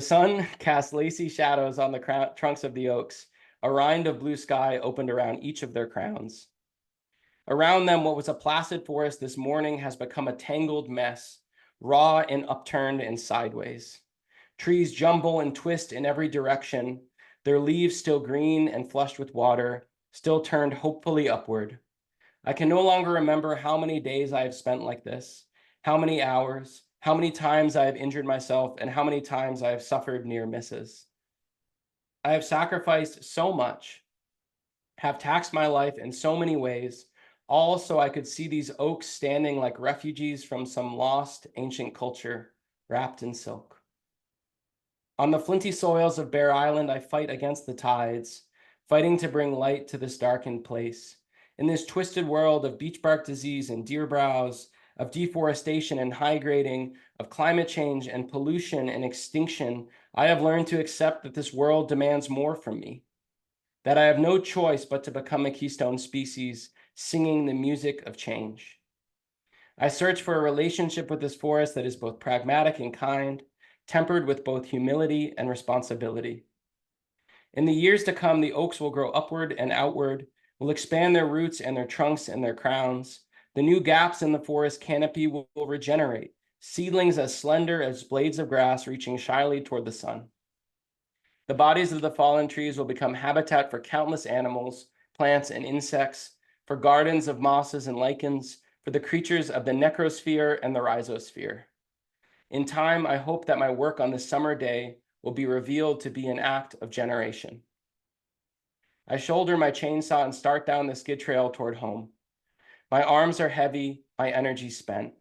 sun casts lacy shadows on the trunks of the oaks. A rind of blue sky opened around each of their crowns. Around them, what was a placid forest this morning has become a tangled mess, raw and upturned and sideways. Trees jumble and twist in every direction, their leaves still green and flushed with water, still turned hopefully upward. I can no longer remember how many days I have spent like this, how many hours, how many times I have injured myself, and how many times I have suffered near misses. I have sacrificed so much, have taxed my life in so many ways, all so I could see these oaks standing like refugees from some lost ancient culture, wrapped in silk. On the flinty soils of Bear Island, I fight against the tides, fighting to bring light to this darkened place. In this twisted world of beech bark disease and deer browse, of deforestation and high grading, of climate change and pollution and extinction, I have learned to accept that this world demands more from me, that I have no choice but to become a keystone species, singing the music of change. I search for a relationship with this forest that is both pragmatic and kind, tempered with both humility and responsibility. In the years to come, the oaks will grow upward and outward, will expand their roots and their trunks and their crowns. The new gaps in the forest canopy will regenerate, seedlings as slender as blades of grass reaching shyly toward the sun. The bodies of the fallen trees will become habitat for countless animals, plants, and insects, for gardens of mosses and lichens, for the creatures of the necrosphere and the rhizosphere. In time, I hope that my work on this summer day will be revealed to be an act of generation. I shoulder my chainsaw and start down the skid trail toward home. My arms are heavy, my energy spent.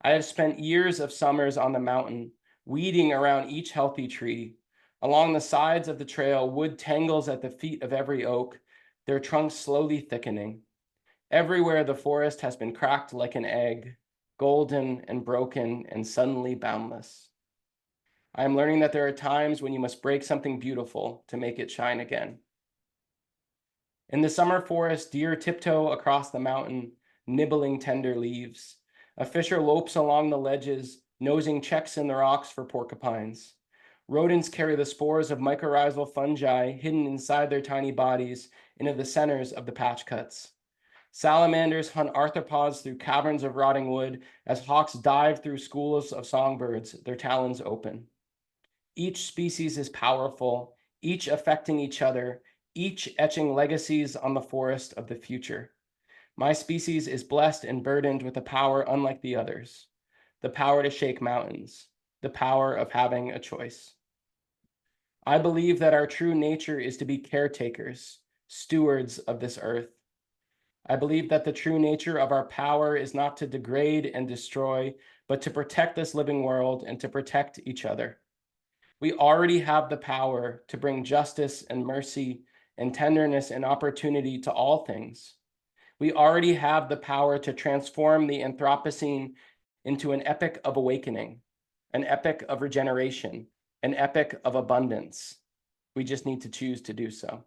I have spent years of summers on the mountain, weeding around each healthy tree. Along the sides of the trail, wood tangles at the feet of every oak, their trunks slowly thickening. Everywhere the forest has been cracked like an egg, golden and broken and suddenly boundless. I am learning that there are times when you must break something beautiful to make it shine again. In the summer forest, deer tiptoe across the mountain, nibbling tender leaves. A fisher lopes along the ledges, nosing checks in the rocks for porcupines. Rodents carry the spores of mycorrhizal fungi hidden inside their tiny bodies into the centers of the patch cuts. Salamanders hunt arthropods through caverns of rotting wood as hawks dive through schools of songbirds, their talons open. Each species is powerful, each affecting each other, each etching legacies on the forest of the future. My species is blessed and burdened with a power unlike the others, the power to shake mountains, the power of having a choice. I believe that our true nature is to be caretakers, stewards of this earth. I believe that the true nature of our power is not to degrade and destroy, but to protect this living world and to protect each other. We already have the power to bring justice and mercy and tenderness and opportunity to all things. We already have the power to transform the Anthropocene into an epic of awakening, an epic of regeneration, an epic of abundance. We just need to choose to do so.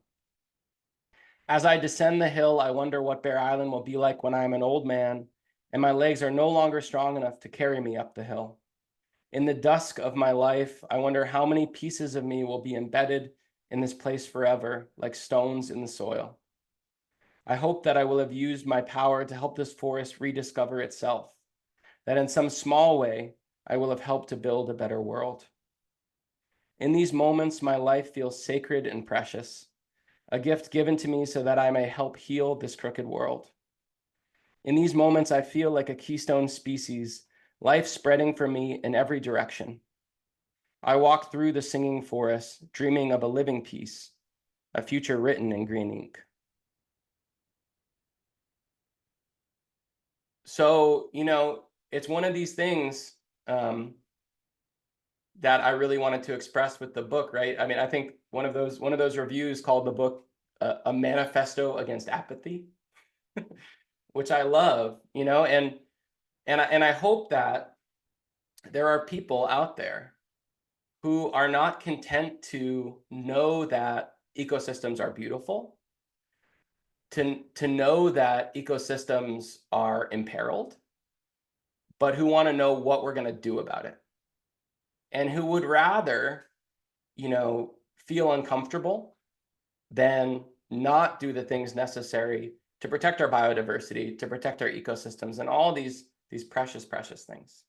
As I descend the hill, I wonder what Bear Island will be like when I am an old man and my legs are no longer strong enough to carry me up the hill. In the dusk of my life, I wonder how many pieces of me will be embedded in this place forever, like stones in the soil. I hope that I will have used my power to help this forest rediscover itself, that in some small way, I will have helped to build a better world. In these moments, my life feels sacred and precious, a gift given to me so that I may help heal this crooked world. In these moments, I feel like a keystone species, life spreading for me in every direction. I walk through the singing forest, dreaming of a living piece, a future written in green ink. So, it's one of these things that I really wanted to express with the book, right? I mean, I think one of those reviews called the book a manifesto against apathy, which I love, and I hope that there are people out there who are not content to know that ecosystems are beautiful, to know that ecosystems are imperiled, but who want to know what we're going to do about it, and who would rather, feel uncomfortable than not do the things necessary to protect our biodiversity, to protect our ecosystems, and all these precious, precious things.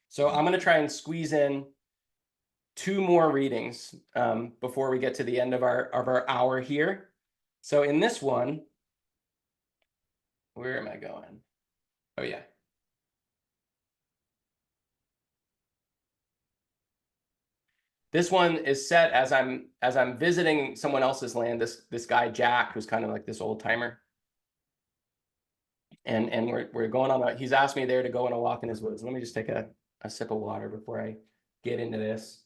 So I'm going to try and squeeze in 2 more readings before we get to the end of our hour here. So in this one, where am I going? Oh yeah. This one is set as I'm visiting someone else's land. This guy Jack, who's kind of like this old timer, and we're going on. He's asked me there to go on a walk in his woods. Let me just take a sip of water before I get into this.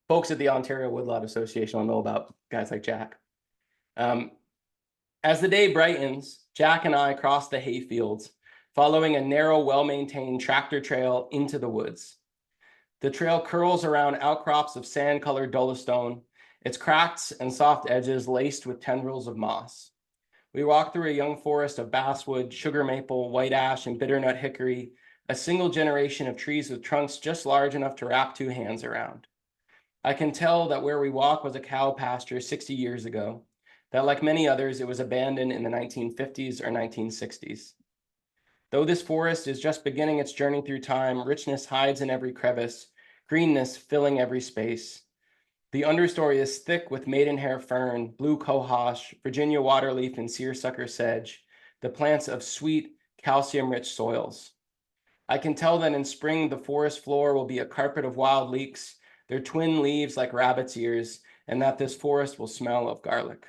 Folks at the Ontario Woodlot Association will know about guys like Jack. As the day brightens, Jack and I cross the hayfields, following a narrow, well-maintained tractor trail into the woods. The trail curls around outcrops of sand-colored dolostone, its cracks and soft edges laced with tendrils of moss. We walk through a young forest of basswood, sugar maple, white ash, and bitternut hickory, a single generation of trees with trunks just large enough to wrap 2 hands around. I can tell that where we walk was a cow pasture 60 years ago, that like many others, it was abandoned in the 1950s or 1960s. Though this forest is just beginning its journey through time, richness hides in every crevice, greenness filling every space. The understory is thick with maidenhair fern, blue cohosh, Virginia waterleaf, and seersucker sedge, the plants of sweet, calcium-rich soils. I can tell that in spring the forest floor will be a carpet of wild leeks, their twin leaves like rabbit's ears, and that this forest will smell of garlic.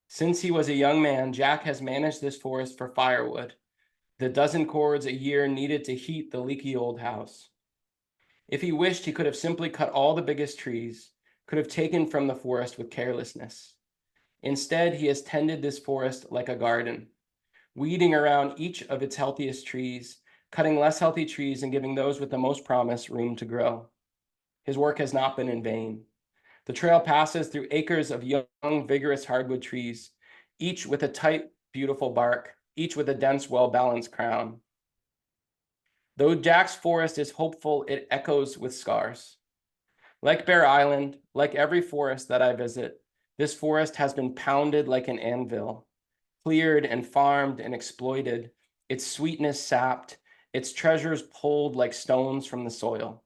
Since he was a young man, Jack has managed this forest for firewood, the dozen cords a year needed to heat the leaky old house. If he wished, he could have simply cut all the biggest trees, could have taken from the forest with carelessness. Instead, he has tended this forest like a garden, weeding around each of its healthiest trees, cutting less healthy trees and giving those with the most promise room to grow. His work has not been in vain. The trail passes through acres of young, vigorous hardwood trees, each with a tight, beautiful bark, each with a dense, well-balanced crown. Though Jack's forest is hopeful, it echoes with scars. Like Bear Island, like every forest that I visit, this forest has been pounded like an anvil, cleared and farmed and exploited, its sweetness sapped, its treasures pulled like stones from the soil.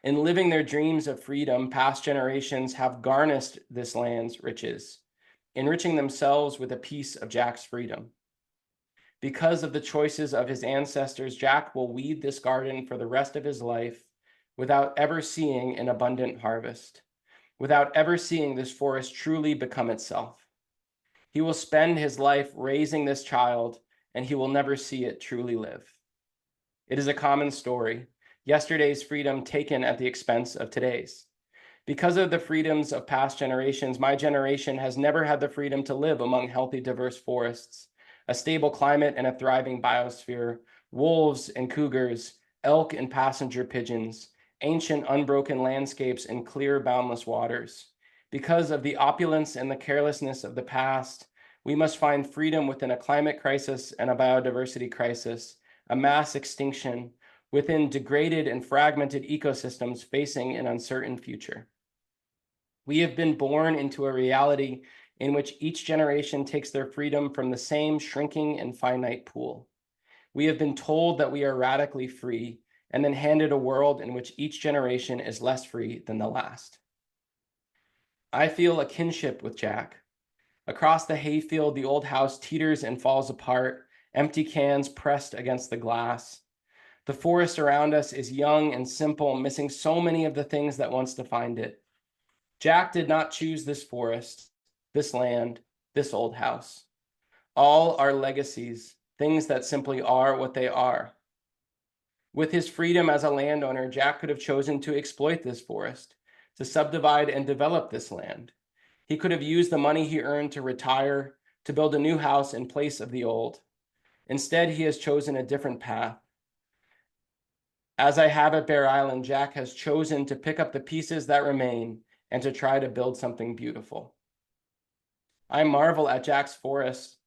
In living their dreams of freedom, past generations have garnished this land's riches, enriching themselves with a piece of Jack's freedom. Because of the choices of his ancestors, Jack will weed this garden for the rest of his life without ever seeing an abundant harvest, without ever seeing this forest truly become itself. He will spend his life raising this child, and he will never see it truly live. It is a common story, yesterday's freedom taken at the expense of today's. Because of the freedoms of past generations, my generation has never had the freedom to live among healthy, diverse forests, a stable climate and a thriving biosphere, wolves and cougars, elk and passenger pigeons, ancient unbroken landscapes and clear, boundless waters. Because of the opulence and the carelessness of the past, we must find freedom within a climate crisis and a biodiversity crisis, a mass extinction, within degraded and fragmented ecosystems facing an uncertain future. We have been born into a reality in which each generation takes their freedom from the same shrinking and finite pool. We have been told that we are radically free and then handed a world in which each generation is less free than the last. I feel a kinship with Jack. Across the hayfield, the old house teeters and falls apart, empty cans pressed against the glass. The forest around us is young and simple, missing so many of the things that once defined it. Jack did not choose this forest, this land, this old house. All are legacies, things that simply are what they are. With his freedom as a landowner, Jack could have chosen to exploit this forest, to subdivide and develop this land. He could have used the money he earned to retire, to build a new house in place of the old. Instead, he has chosen a different path. As I have at Bear Island, Jack has chosen to pick up the pieces that remain and to try to build something beautiful. I marvel at Jack's forest,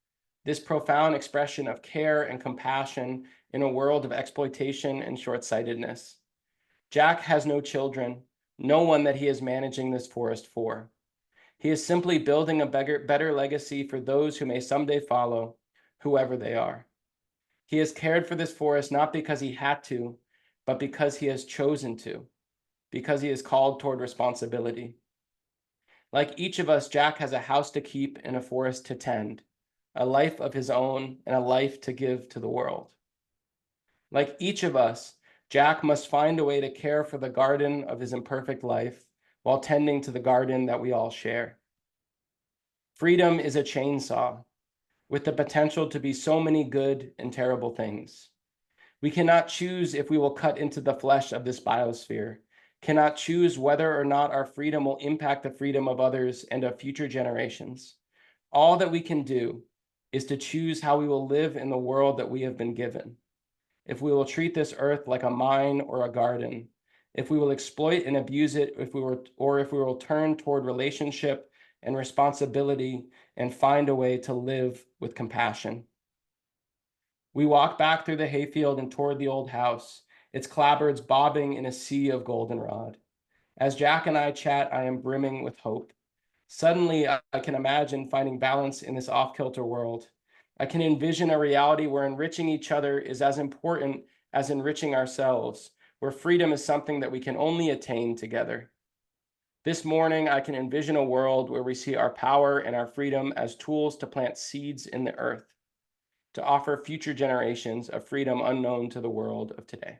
this profound expression of care and compassion in a world of exploitation and short-sightedness. Jack has no children, no one that he is managing this forest for. He is simply building a better legacy for those who may someday follow, whoever they are. He has cared for this forest not because he had to, but because he has chosen to, because he is called toward responsibility. Like each of us, Jack has a house to keep and a forest to tend, a life of his own and a life to give to the world. Like each of us, Jack must find a way to care for the garden of his imperfect life while tending to the garden that we all share. Freedom is a chainsaw with the potential to be so many good and terrible things. We cannot choose if we will cut into the flesh of this biosphere, cannot choose whether or not our freedom will impact the freedom of others and of future generations. All that we can do is to choose how we will live in the world that we have been given. If we will treat this earth like a mine or a garden, if we will exploit and abuse it, if we will turn toward relationship and responsibility and find a way to live with compassion. We walk back through the hayfield and toward the old house, its clapboards bobbing in a sea of goldenrod. As Jack and I chat, I am brimming with hope. Suddenly, I can imagine finding balance in this off-kilter world, I can envision a reality where enriching each other is as important as enriching ourselves, where freedom is something that we can only attain together. This morning, I can envision a world where we see our power and our freedom as tools to plant seeds in the earth, to offer future generations a freedom unknown to the world of today.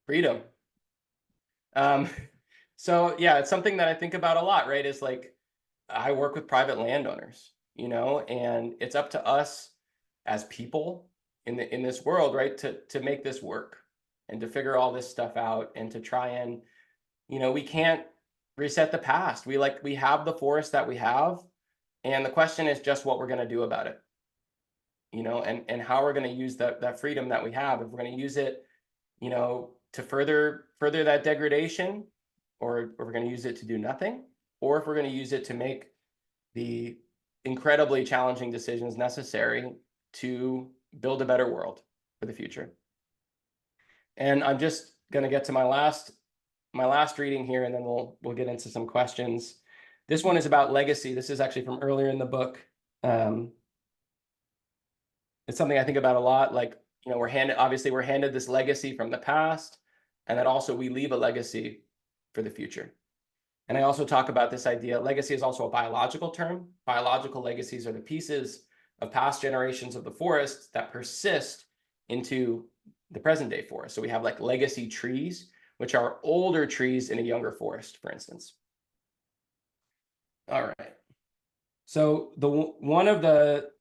Freedom. Um, so yeah, it's something that I think about a lot, right? Is like, I work with private landowners, and it's up to us as people in this world, right, to make this work and to figure all this stuff out and to try and, we can't reset the past. We have the forest that we have, and the question is just what we're going to do about it, and how we're going to use that freedom that we have. If we're going to use it, to further that degradation, or if we're going to use it to do nothing, or if we're going to use it to make the incredibly challenging decisions necessary to build a better world for the future. And I'm just going to get to my last reading here, and then we'll get into some questions. This one is about legacy. This is actually from earlier in the book. It's something I think about a lot. Like, we're handed this legacy from the past, and that also we leave a legacy for the future. And I also talk about this idea. Legacy is also a biological term. Biological legacies are the pieces of past generations of the forest that persist into the present day forest. So we have like legacy trees, which are older trees in a younger forest, for instance. All right. So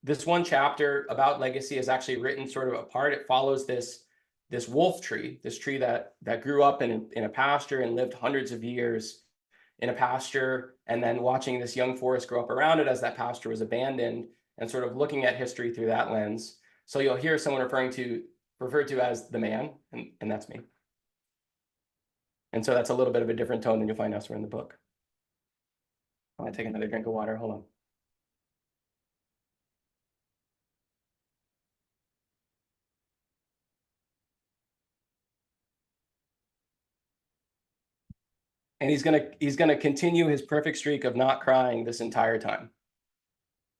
this one chapter about legacy is actually written sort of apart. It follows this wolf tree, this tree that grew up in a pasture and lived hundreds of years in a pasture, and then watching this young forest grow up around it as that pasture was abandoned, and sort of looking at history through that lens. So you'll hear someone referred to as the man, and that's me. And so that's a little bit of a different tone than you'll find elsewhere in the book. I'm gonna take another drink of water. Hold on. And he's gonna continue his perfect streak of not crying this entire time.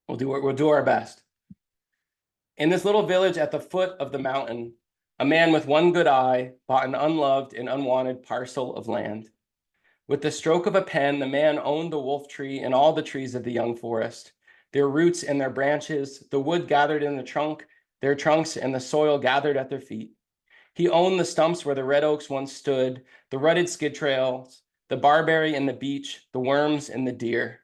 We'll do our best. In this little village at the foot of the mountain, a man with one good eye bought an unloved and unwanted parcel of land. With the stroke of a pen, the man owned the wolf tree and all the trees of the young forest, their roots and their branches, the wood gathered in the trunk, their trunks and the soil gathered at their feet. He owned the stumps where the red oaks once stood, the rutted skid trails, the barberry and the beech, the worms and the deer.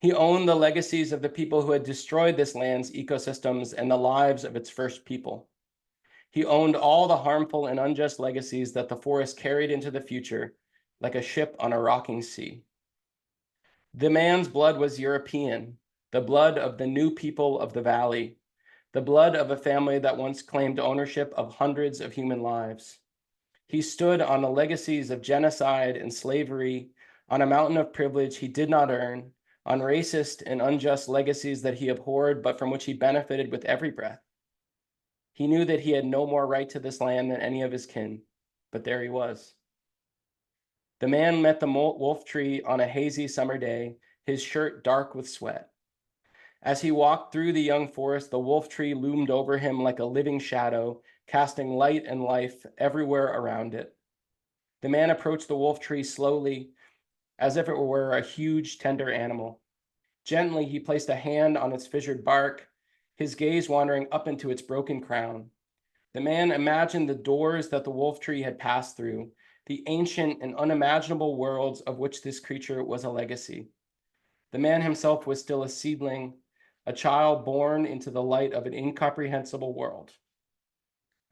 He owned the legacies of the people who had destroyed this land's ecosystems and the lives of its first people. He owned all the harmful and unjust legacies that the forest carried into the future, like a ship on a rocking sea. The man's blood was European, the blood of the new people of the valley, the blood of a family that once claimed ownership of hundreds of human lives. He stood on the legacies of genocide and slavery, on a mountain of privilege he did not earn, on racist and unjust legacies that he abhorred, but from which he benefited with every breath. He knew that he had no more right to this land than any of his kin, but there he was. The man met the wolf tree on a hazy summer day, his shirt dark with sweat. As he walked through the young forest, the wolf tree loomed over him like a living shadow, casting light and life everywhere around it. The man approached the wolf tree slowly, as if it were a huge, tender animal. Gently, he placed a hand on its fissured bark, his gaze wandering up into its broken crown. The man imagined the doors that the wolf tree had passed through, the ancient and unimaginable worlds of which this creature was a legacy. The man himself was still a seedling, a child born into the light of an incomprehensible world.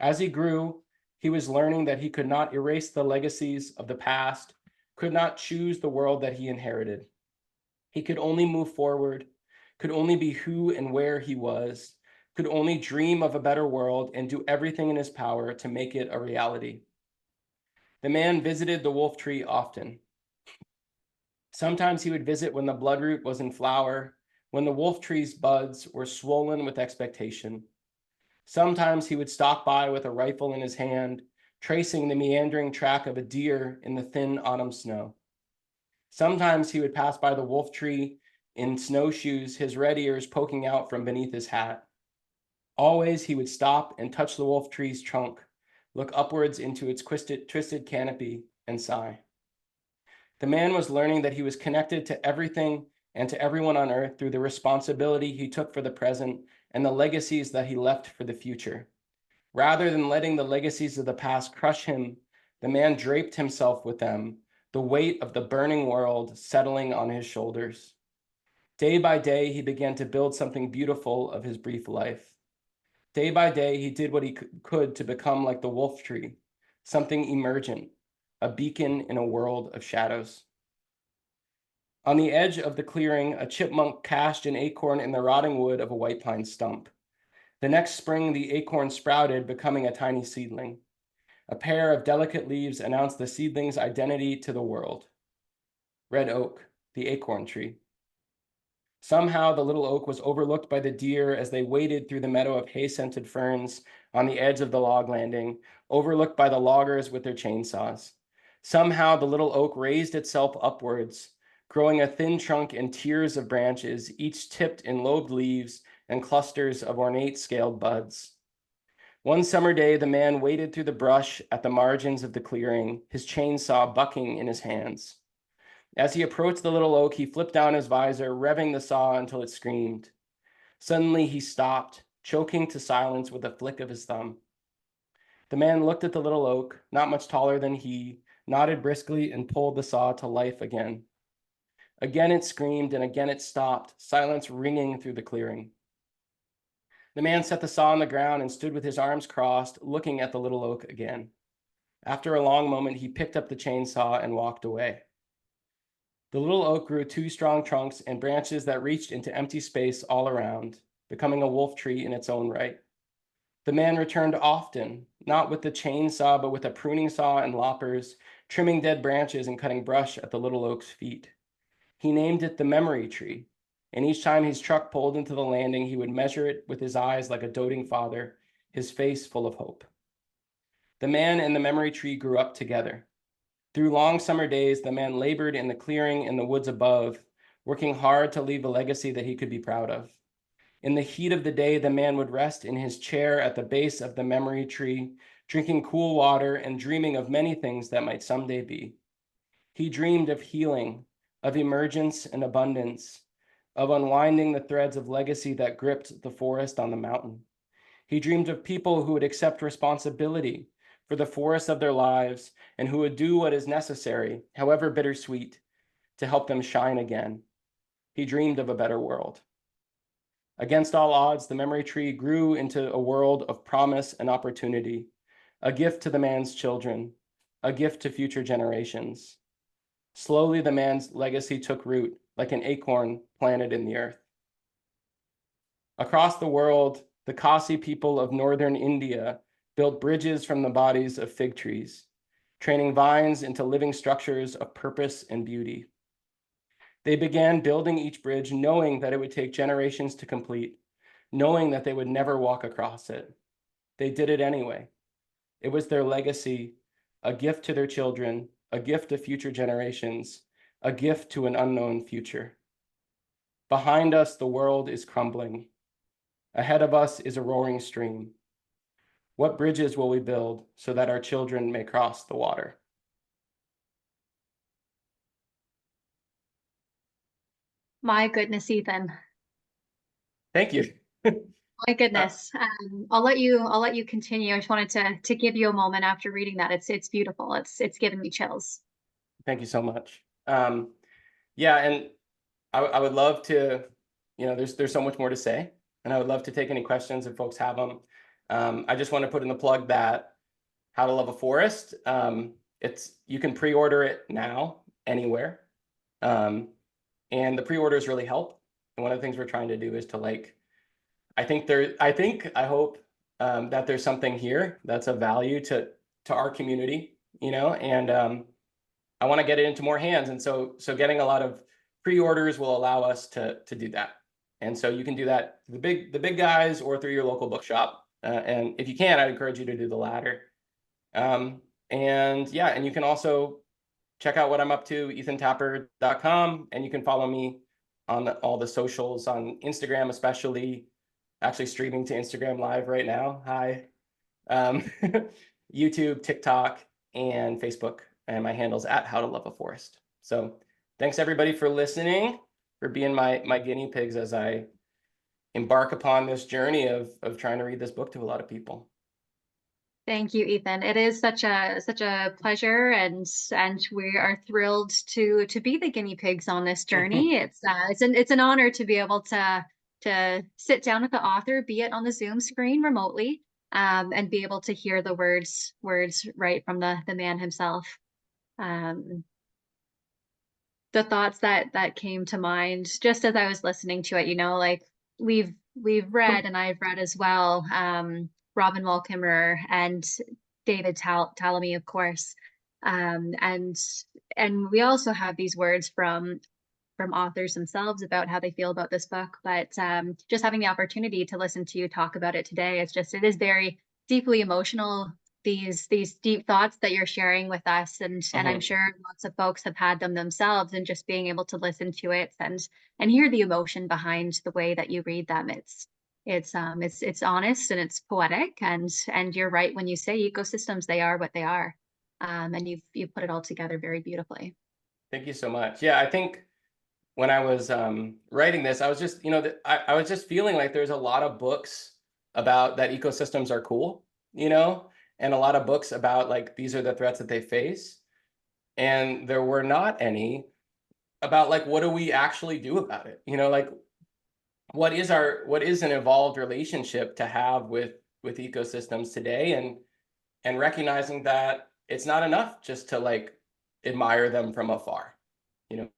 As he grew, he was learning that he could not erase the legacies of the past, could not choose the world that he inherited. He could only move forward, could only be who and where he was, could only dream of a better world and do everything in his power to make it a reality. The man visited the wolf tree often. Sometimes he would visit when the bloodroot was in flower, when the wolf tree's buds were swollen with expectation. Sometimes he would stop by with a rifle in his hand, tracing the meandering track of a deer in the thin autumn snow. Sometimes he would pass by the wolf tree, in snowshoes, his red ears poking out from beneath his hat. Always he would stop and touch the wolf tree's trunk, look upwards into its twisted canopy, and sigh. The man was learning that he was connected to everything and to everyone on earth through the responsibility he took for the present and the legacies that he left for the future. Rather than letting the legacies of the past crush him, the man draped himself with them, the weight of the burning world settling on his shoulders. Day by day, he began to build something beautiful of his brief life. Day by day, he did what he could to become like the wolf tree, something emergent, a beacon in a world of shadows. On the edge of the clearing, a chipmunk cached an acorn in the rotting wood of a white pine stump. The next spring, the acorn sprouted, becoming a tiny seedling. A pair of delicate leaves announced the seedling's identity to the world. Red oak, the acorn tree. Somehow, the little oak was overlooked by the deer as they waded through the meadow of hay-scented ferns on the edge of the log landing, overlooked by the loggers with their chainsaws. Somehow, the little oak raised itself upwards, growing a thin trunk in tiers of branches, each tipped in lobed leaves and clusters of ornate scaled buds. One summer day, the man waded through the brush at the margins of the clearing, his chainsaw bucking in his hands. As he approached the little oak, he flipped down his visor, revving the saw until it screamed. Suddenly, he stopped, choking to silence with a flick of his thumb. The man looked at the little oak, not much taller than he, nodded briskly, and pulled the saw to life again. Again it screamed, and again it stopped, silence ringing through the clearing. The man set the saw on the ground and stood with his arms crossed, looking at the little oak again. After a long moment, he picked up the chainsaw and walked away. The little oak grew two strong trunks and branches that reached into empty space all around, becoming a wolf tree in its own right. The man returned often, not with the chainsaw, but with a pruning saw and loppers, trimming dead branches and cutting brush at the little oak's feet. He named it the memory tree, and each time his truck pulled into the landing, he would measure it with his eyes like a doting father, his face full of hope. The man and the memory tree grew up together. Through long summer days, the man labored in the clearing in the woods above, working hard to leave a legacy that he could be proud of. In the heat of the day, the man would rest in his chair at the base of the memory tree, drinking cool water and dreaming of many things that might someday be. He dreamed of healing, of emergence and abundance, of unwinding the threads of legacy that gripped the forest on the mountain. He dreamed of people who would accept responsibility for the forests of their lives and who would do what is necessary, however bittersweet, to help them shine again. He dreamed of a better world. Against all odds, the memory tree grew into a world of promise and opportunity, a gift to the man's children, a gift to future generations. Slowly, the man's legacy took root like an acorn planted in the earth. Across the world, the Khasi people of northern India built bridges from the bodies of fig trees, training vines into living structures of purpose and beauty. They began building each bridge knowing that it would take generations to complete, knowing that they would never walk across it. They did it anyway. It was their legacy, a gift to their children, a gift to future generations, a gift to an unknown future. Behind us, the world is crumbling. Ahead of us is a roaring stream. What bridges will we build so that our children may cross the water? My goodness, Ethan. Thank you. My goodness. I'll let you continue. I just wanted to give you a moment after reading that. It's beautiful. It's given me chills. Thank you so much. Yeah, and I would love to, there's so much more to say, and I would love to take any questions if folks have them. I just want to put in the plug that How to Love a Forest. You can pre-order it now anywhere, and the pre-orders really help. And one of the things we're trying to do is to I hope that there's something here that's of value to our community, and I want to get it into more hands. And so getting a lot of pre-orders will allow us to do that. And so you can do that the big guys or through your local bookshop. And if you can, I'd encourage you to do the latter. And you can also check out what I'm up to, ethantapper.com, and you can follow me on all the socials, on Instagram especially, actually streaming to Instagram Live right now. Hi. Um, YouTube, TikTok, and Facebook. And my handle's at How to Love a Forest. So thanks everybody for listening, for being my guinea pigs as I embark upon this journey of trying to read this book to a lot of people. Thank you, Ethan. It is such a pleasure, and we are thrilled to be the guinea pigs on this journey. It's an honor to be able to sit down with the author, be it on the Zoom screen remotely, and be able to hear the words right from the man himself. Um, the thoughts that came to mind just as I was listening to it, like we've read, and I've read as well, Robin Wall Kimmerer and David Talamy, of course. And we also have these words from authors themselves about how they feel about this book. But just having the opportunity to listen to you talk about it today, it is very deeply emotional. These deep thoughts that you're sharing with us, and I'm sure lots of folks have had them themselves, and just being able to listen to it and hear the emotion behind the way that you read them. It's honest and it's poetic, and you're right when you say ecosystems, they are what they are. And you've put it all together very beautifully. Thank you so much. Yeah, I think when I was writing this, I was just, I was just feeling like there's a lot of books about that ecosystems are cool, and a lot of books about like, these are the threats that they face. And there were not any about like, what do we actually do about it? Like, what is an evolved relationship to have with ecosystems today, and recognizing that it's not enough just to like admire them from afar.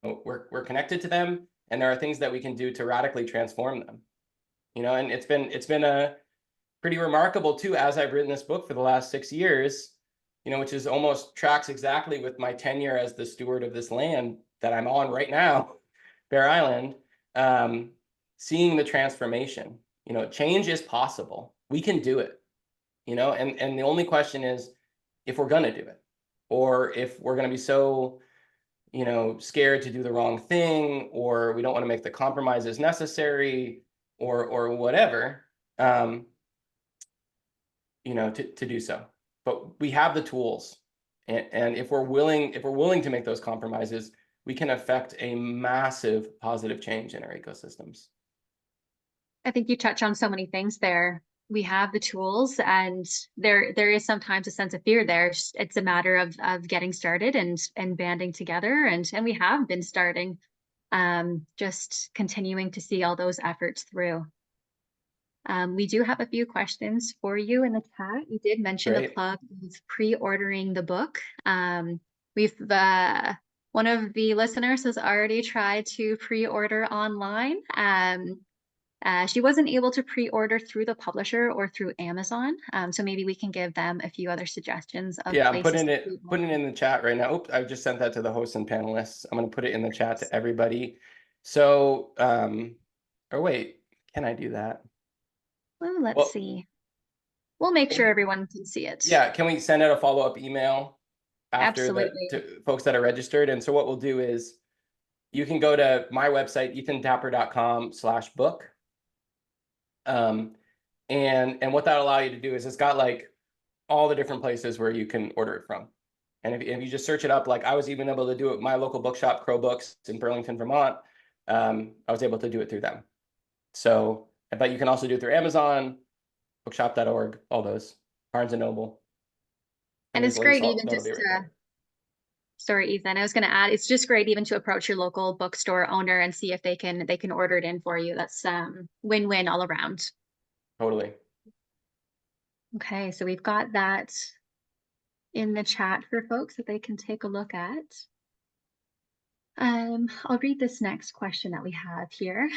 We're connected to them, and there are things that we can do to radically transform them. And it's been a pretty remarkable too, as I've written this book for the last 6 years, which is almost tracks exactly with my tenure as the steward of this land that I'm on right now, Bear Island. Seeing the transformation, change is possible. We can do it, and the only question is if we're going to do it, or if we're going to be so scared to do the wrong thing, or we don't want to make the compromises necessary, or whatever, to do so. But we have the tools, and if we're willing to make those compromises, we can affect a massive positive change in our ecosystems. I think you touch on so many things there. We have the tools, and there is sometimes a sense of fear there. It's a matter of getting started and banding together, and we have been starting, just continuing to see all those efforts through. We do have a few questions for you in the chat. You did mention the Great. plug of pre-ordering the book. We've one of the listeners has already tried to pre-order online. She wasn't able to pre-order through the publisher or through Amazon. So maybe we can give them a few other suggestions of Yeah, I'm places to putting it in the chat right now. Oops, I've just sent that to the hosts and panelists. I'm going to put it in the chat to everybody. So, or wait, can I do that? Well, let's Well, see. We'll make sure everyone can see it. yeah, can we send out a follow-up email after Absolutely. to folks that are registered? And so what we'll do is you can go to my website, ethantapper.com/book. And what that'll allow you to do is it's got like all the different places where you can order it from. And if you just search it up, like I was even able to do it at my local bookshop, Crow Books in Burlington, Vermont. I was able to do it through them. So, but you can also do it through Amazon, bookshop.org, all those, Barnes and Noble. And there's it's links, great even that'll just be right there. Sorry, Ethan. I was going to add, it's just great even to approach your local bookstore owner and see if they can order it in for you. That's win-win all around. Totally. Okay, so we've got that in the chat for folks that they can take a look at. I'll read this next question that we have here.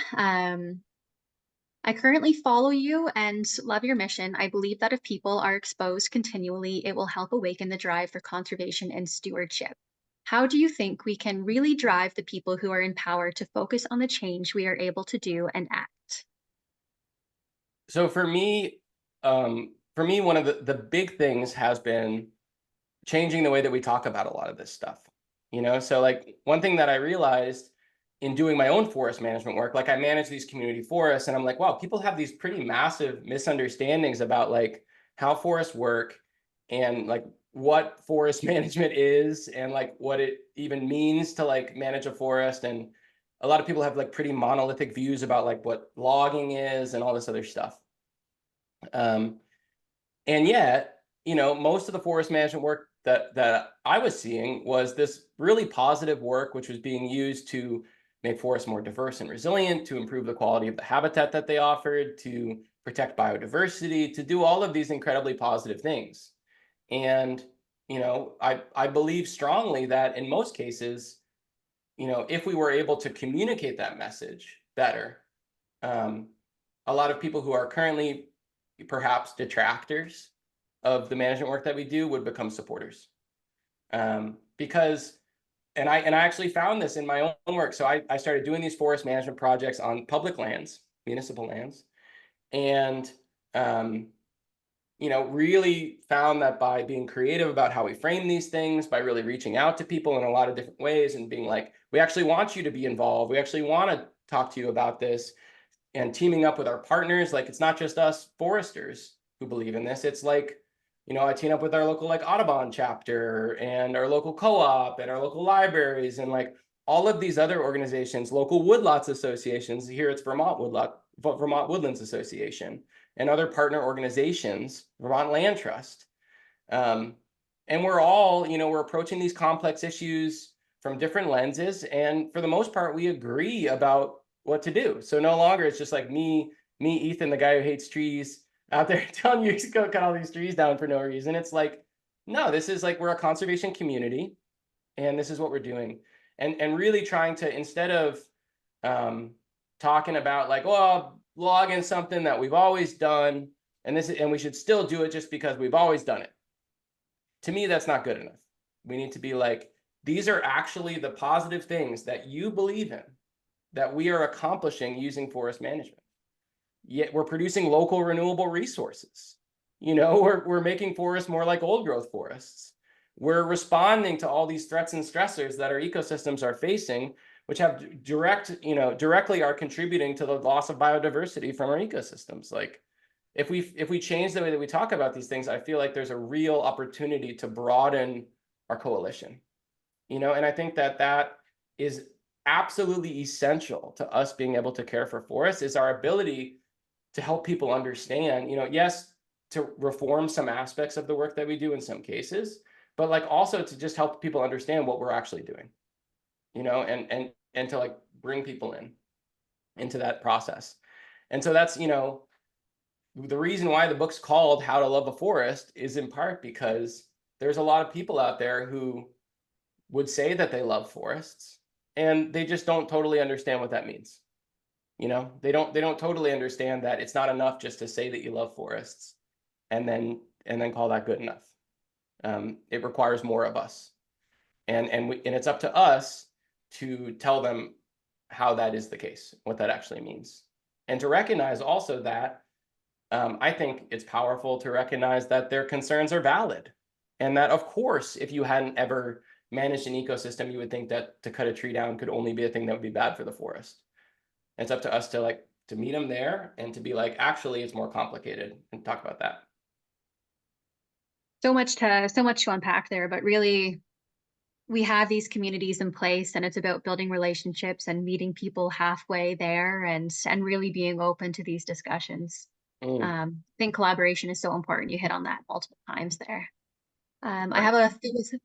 I currently follow you and love your mission. I believe that if people are exposed continually, it will help awaken the drive for conservation and stewardship. How do you think we can really drive the people who are in power to focus on the change we are able to do and act? So for me, one of the big things has been changing the way that we talk about a lot of this stuff. So like one thing that I realized in doing my own forest management work, like I manage these community forests, and I'm like, wow, people have these pretty massive misunderstandings about like how forests work and like what forest management is and like what it even means to like manage a forest. And a lot of people have like pretty monolithic views about like what logging is and all this other stuff. Um, and yet, most of the forest management work that I was seeing was this really positive work, which was being used to make forests more diverse and resilient, to improve the quality of the habitat that they offered, to protect biodiversity, to do all of these incredibly positive things. And, I believe strongly that in most cases, if we were able to communicate that message better, um, a lot of people who are currently perhaps detractors of the management work that we do would become supporters. Because, and I actually found this in my own work. So I started doing these forest management projects on public lands, municipal lands, and really found that by being creative about how we frame these things, by really reaching out to people in a lot of different ways and being like, we actually want you to be involved. We actually want to talk to you about this, and teaming up with our partners. Like, it's not just us foresters who believe in this. It's like, I team up with our local like Audubon chapter and our local co-op and our local libraries and like all of these other organizations, local woodlots associations. Here it's Vermont Woodlands Association, and other partner organizations, Vermont Land Trust. And we're all, we're approaching these complex issues from different lenses. And for the most part, we agree about what to do. So no longer it's just like me, Ethan, the guy who hates trees, out there telling you to go cut all these trees down for no reason. It's like, no, this is like, we're a conservation community, and this is what we're doing. And really trying to, instead of talking about like, well, logging something that we've always done, and we should still do it just because we've always done it. To me, that's not good enough. We need to be like, these are actually the positive things that you believe in, that we are accomplishing using forest management. Yet we're producing local renewable resources. We're making forests more like old growth forests. We're responding to all these threats and stressors that our ecosystems are facing, which have directly are contributing to the loss of biodiversity from our ecosystems. Like, if we change the way that we talk about these things, I feel like there's a real opportunity to broaden our coalition. And I think that is absolutely essential to us being able to care for forests, is our ability to help people understand, yes, to reform some aspects of the work that we do in some cases, but like also to just help people understand what we're actually doing, and to like bring people into that process. And so that's, the reason why the book's called How to Love a Forest is in part because there's a lot of people out there who would say that they love forests, and they just don't totally understand what that means. They don't totally understand that it's not enough just to say that you love forests and then call that good enough. It requires more of us, and it's up to us to tell them how that is the case, what that actually means, and to recognize also that I think it's powerful to recognize that their concerns are valid, and that, of course, if you hadn't ever managed an ecosystem, you would think that to cut a tree down could only be a thing that would be bad for the forest. It's up to us to meet them there and to be like, actually, it's more complicated, and talk about that. So much to unpack there, but really we have these communities in place, and it's about building relationships and meeting people halfway there, and really being open to these discussions. Mm, I think collaboration is so important. You hit on that multiple times there. I right. have a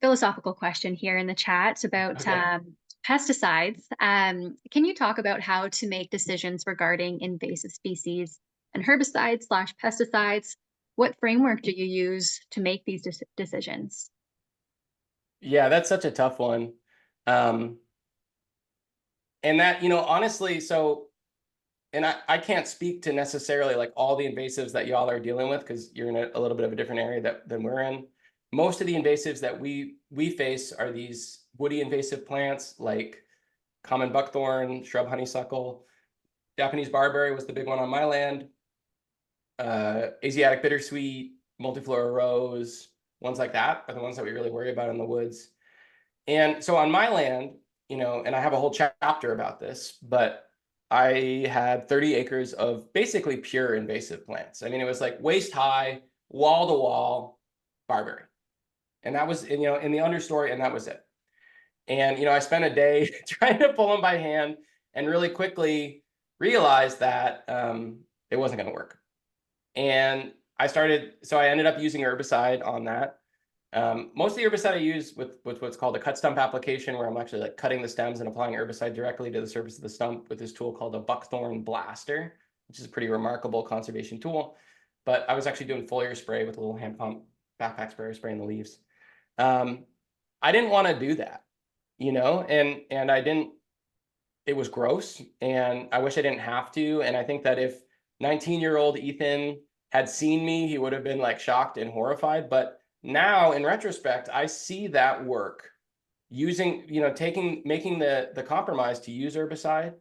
philosophical question here in the chat about Okay. pesticides. Can you talk about how to make decisions regarding invasive species and herbicides/pesticides? What framework do you use to make these decisions? Yeah, that's such a tough one. Um, and that, honestly, so, and I can't speak to necessarily like all the invasives that y'all are dealing with, because you're in a little bit of a different area than we're in. Most of the invasives that we face are these woody invasive plants like common buckthorn, shrub honeysuckle. Japanese barberry was the big one on my land. Asiatic bittersweet, multiflora rose, ones like that are the ones that we really worry about in the woods. And so on my land, and I have a whole chapter about this, but I had 30 acres of basically pure invasive plants. I mean, it was like waist high, wall to wall barberry. And that was, in the understory, and that was it. And, I spent a day trying to pull them by hand and really quickly realized that it wasn't going to work. And so I ended up using herbicide on that. Most of the herbicide I use with what's called a cut stump application, where I'm actually like cutting the stems and applying herbicide directly to the surface of the stump with this tool called a buckthorn blaster, which is a pretty remarkable conservation tool. But I was actually doing foliar spray with a little hand pump backpack sprayer spraying the leaves. I didn't want to do that, and I didn't. It was gross, and I wish I didn't have to. And I think that if 19-year-old Ethan had seen me, he would have been like shocked and horrified. But now, in retrospect, I see that work using, making the compromise to use herbicide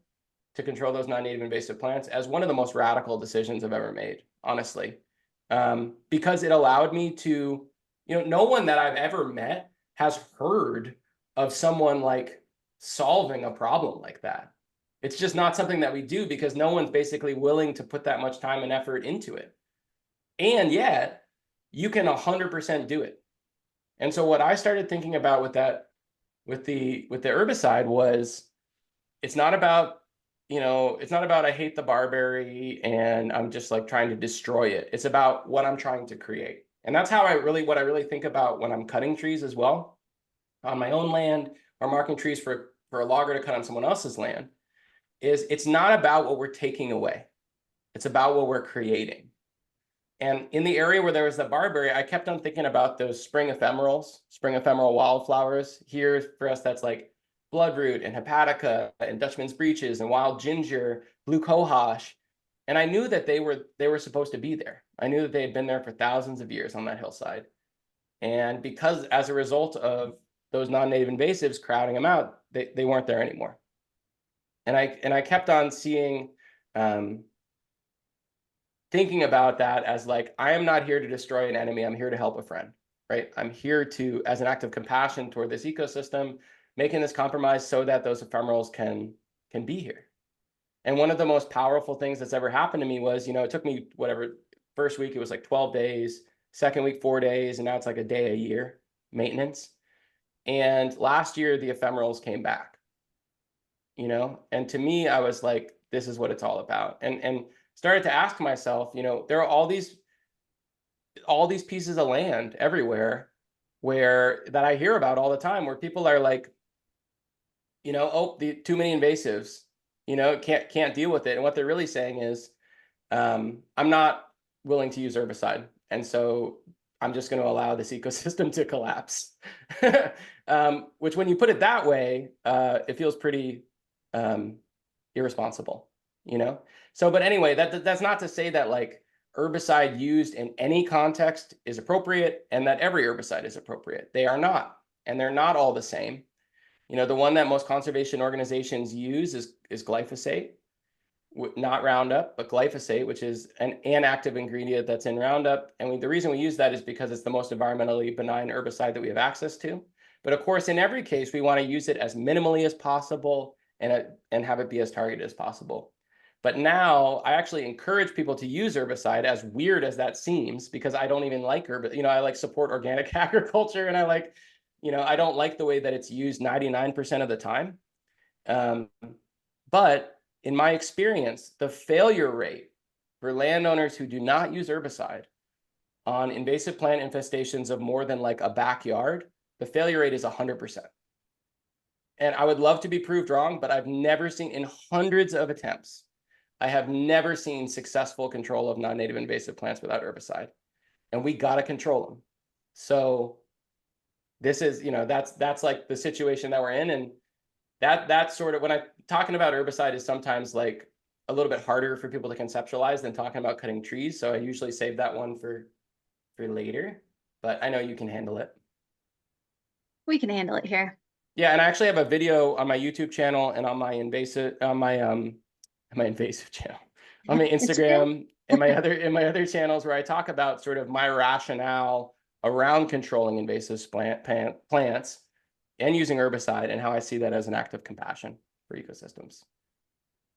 to control those non-native invasive plants as one of the most radical decisions I've ever made, honestly, because it allowed me to, no one that I've ever met has heard of someone like solving a problem like that. It's just not something that we do because no one's basically willing to put that much time and effort into it. And yet you can 100% do it. And so what I started thinking about with the herbicide was, it's not about, I hate the barberry and I'm just like trying to destroy it. It's about what I'm trying to create. And that's what I really think about when I'm cutting trees as well, on my own land, or marking trees for a logger to cut on someone else's land, is it's not about what we're taking away. It's about what we're creating. And in the area where there was the barberry, I kept on thinking about those spring ephemeral wildflowers. Here for us, that's like bloodroot and hepatica and Dutchman's breeches and wild ginger, blue cohosh. And I knew that they were supposed to be there. I knew that they had been there for thousands of years on that hillside. And because as a result of those non-native invasives crowding them out, they weren't there anymore. And I kept on seeing, thinking about that as like, I am not here to destroy an enemy. I'm here to help a friend, right? I'm here to, as an act of compassion toward this ecosystem, making this compromise so that those ephemerals can be here. And one of the most powerful things that's ever happened to me was, it took me first week, it was like 12 days, second week, 4 days, and now it's like a day a year maintenance. And last year, the ephemerals came back, and to me, I was like, this is what it's all about. And started to ask myself, there are all these pieces of land everywhere that I hear about all the time, where people are like, oh, too many invasives, can't deal with it. And what they're really saying is, I'm not willing to use herbicide, and so I'm just going to allow this ecosystem to collapse. Which, when you put it that way, it feels pretty irresponsible, So, but anyway, that's not to say that like herbicide used in any context is appropriate and that every herbicide is appropriate. They are not, and they're not all the same. The one that most conservation organizations use is glyphosate, not Roundup, but glyphosate, which is an active ingredient that's in Roundup. And the reason we use that is because it's the most environmentally benign herbicide that we have access to. But of course, in every case, we want to use it as minimally as possible and have it be as targeted as possible. But now I actually encourage people to use herbicide, as weird as that seems, because I don't even like herbicide. I like support organic agriculture, and I like, I don't like the way that it's used 99% of the time. But in my experience, the failure rate for landowners who do not use herbicide on invasive plant infestations of more than like a backyard, the failure rate is 100%. And I would love to be proved wrong, but I've never seen, in hundreds of attempts, I have never seen successful control of non-native invasive plants without herbicide. And we got to control them. So this is, that's like the situation that we're in. And that's sort of, when I'm talking about herbicide, is sometimes like a little bit harder for people to conceptualize than talking about cutting trees. So I usually save that one for later, but I know you can handle it. We can handle it here. Yeah, and I actually have a video on my YouTube channel and on my invasive channel, on my Instagram and my other channels, where I talk about sort of my rationale around controlling invasive plants and using herbicide, and how I see that as an act of compassion for ecosystems.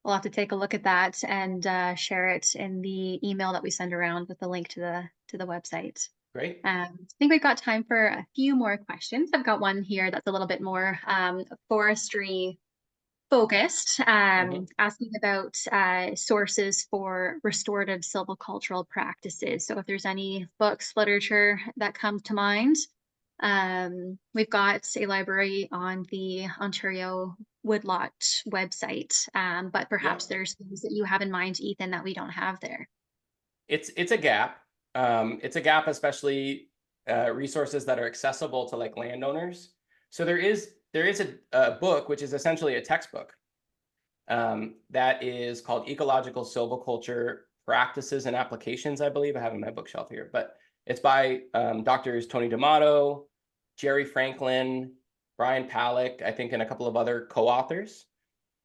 We'll have to take a look at that and share it in the email that we send around with the link to the website. Great. I think we've got time for a few more questions. I've got one here that's a little bit more forestry focused, asking about sources for restorative silvicultural practices. So if there's any books, literature that comes to mind. We've got a library on the Ontario Woodlot website, but perhaps there's things that you have in mind, Ethan, that we don't have there. It's a gap. It's a gap, especially resources that are accessible to like landowners. So there is a book, which is essentially a textbook, that is called Ecological Silviculture Practices and Applications, I believe. I have it in my bookshelf here, but it's by Doctors Tony D'Amato, Jerry Franklin, Brian Palick, I think, and a couple of other co-authors.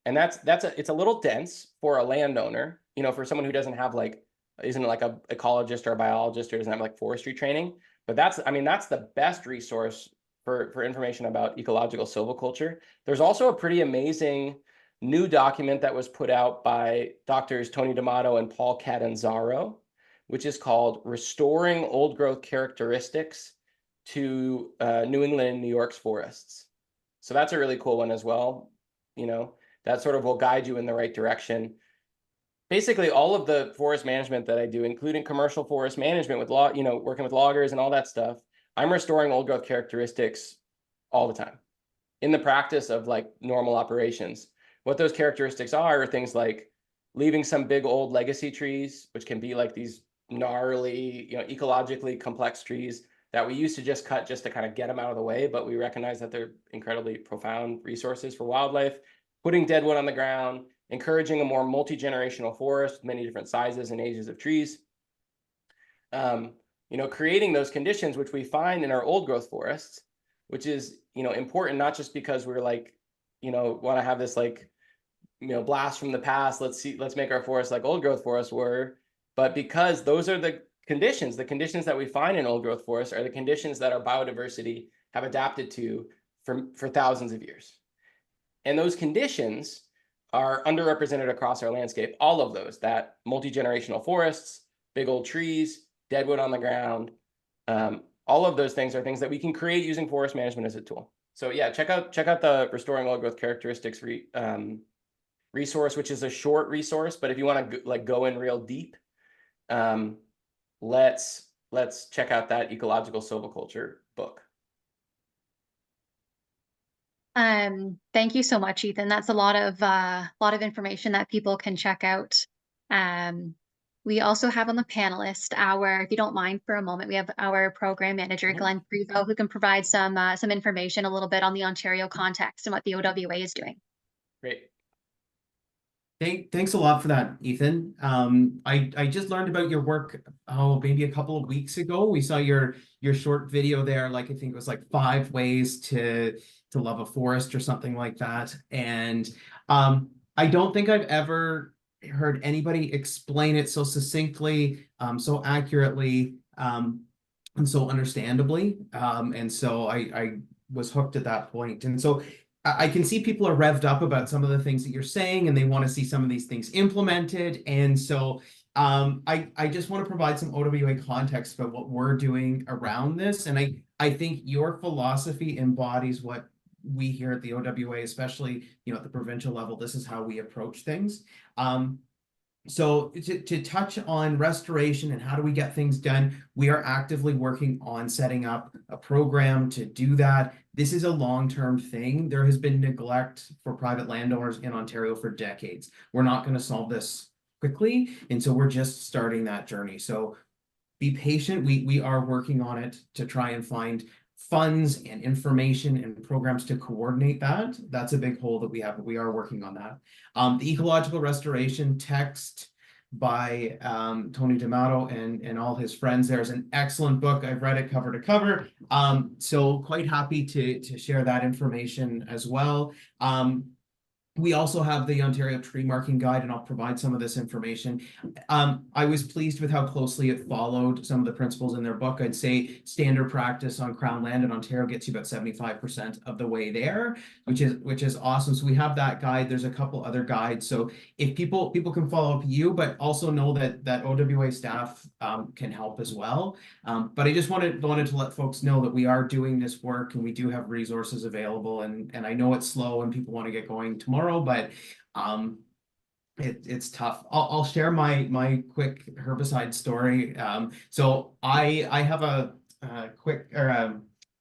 And it's a little dense for a landowner, you know, for someone who doesn't have like, isn't like a ecologist or a biologist or doesn't have like forestry training. But that's the best resource for information about ecological silviculture. There's also a pretty amazing new document that was put out by Doctors Tony D'Amato and Paul Catanzaro, which is called Restoring Old Growth Characteristics to New England and New York's Forests. So that's a really cool one as well. You know, that sort of will guide you in the right direction. Basically, all of the forest management that I do, including commercial forest management with working with loggers and all that stuff, I'm restoring old growth characteristics all the time in the practice of like normal operations. What those characteristics are things like leaving some big old legacy trees, which can be like these gnarly, ecologically complex trees that we used to just cut just to kind of get them out of the way, but we recognize that they're incredibly profound resources for wildlife. Putting dead wood on the ground, encouraging a more multi-generational forest with many different sizes and ages of trees. Creating those conditions which we find in our old growth forests, which is, important not just because we're like, want to have this like, blast from the past, let's make our forests like old growth forests were, but because those are the conditions that we find in old growth forests are the conditions that our biodiversity have adapted to for thousands of years. And those conditions are underrepresented across our landscape. All of those, that multi-generational forests, big old trees, deadwood on the ground, all of those things are things that we can create using forest management as a tool. So yeah, check out the Restoring Old Growth Characteristics resource, which is a short resource, but if you want to go in real deep, let's check out that Ecological Silviculture book. Thank you so much, Ethan. That's a lot of information that people can check out. We also have on the panelist if you don't mind for a moment, we have our program manager, Glenn Prevo, who can provide some information a little bit on the Ontario context and what the OWA is doing. Great. Thanks a lot for that, Ethan. I just learned about your work, maybe a couple of weeks ago. We saw your short video there, like I think it was like 5 ways to love a forest or something like that. And I don't think I've ever heard anybody explain it so succinctly, so accurately, and so understandably. And so I was hooked at that point. And so I can see people are revved up about some of the things that you're saying, and they want to see some of these things implemented. And so I just want to provide some OWA context about what we're doing around this. And I think your philosophy embodies what we here at the OWA, especially, at the provincial level, this is how we approach things. So to touch on restoration and how do we get things done, we are actively working on setting up a program to do that. This is a long-term thing. There has been neglect for private landowners in Ontario for decades. We're not going to solve this quickly, and so we're just starting that journey. So be patient. We are working on it to try and find funds and information and programs to coordinate that. That's a big hole that we have, but we are working on that. The Ecological Restoration text by Tony D'Amato and all his friends there is an excellent book. I've read it cover to cover. So quite happy to share that information as well. We also have the Ontario Tree Marking Guide, and I'll provide some of this information. I was pleased with how closely it followed some of the principles in their book. I'd say standard practice on Crown land in Ontario gets you about 75% of the way there, which is awesome. So we have that guide. There's a couple other guides. So if people can follow up you, but also know that OWA staff can help as well. But I just wanted to let folks know that we are doing this work, and we do have resources available. And I know it's slow and people want to get going tomorrow, but it's tough. I'll share my quick herbicide story. So I have a quick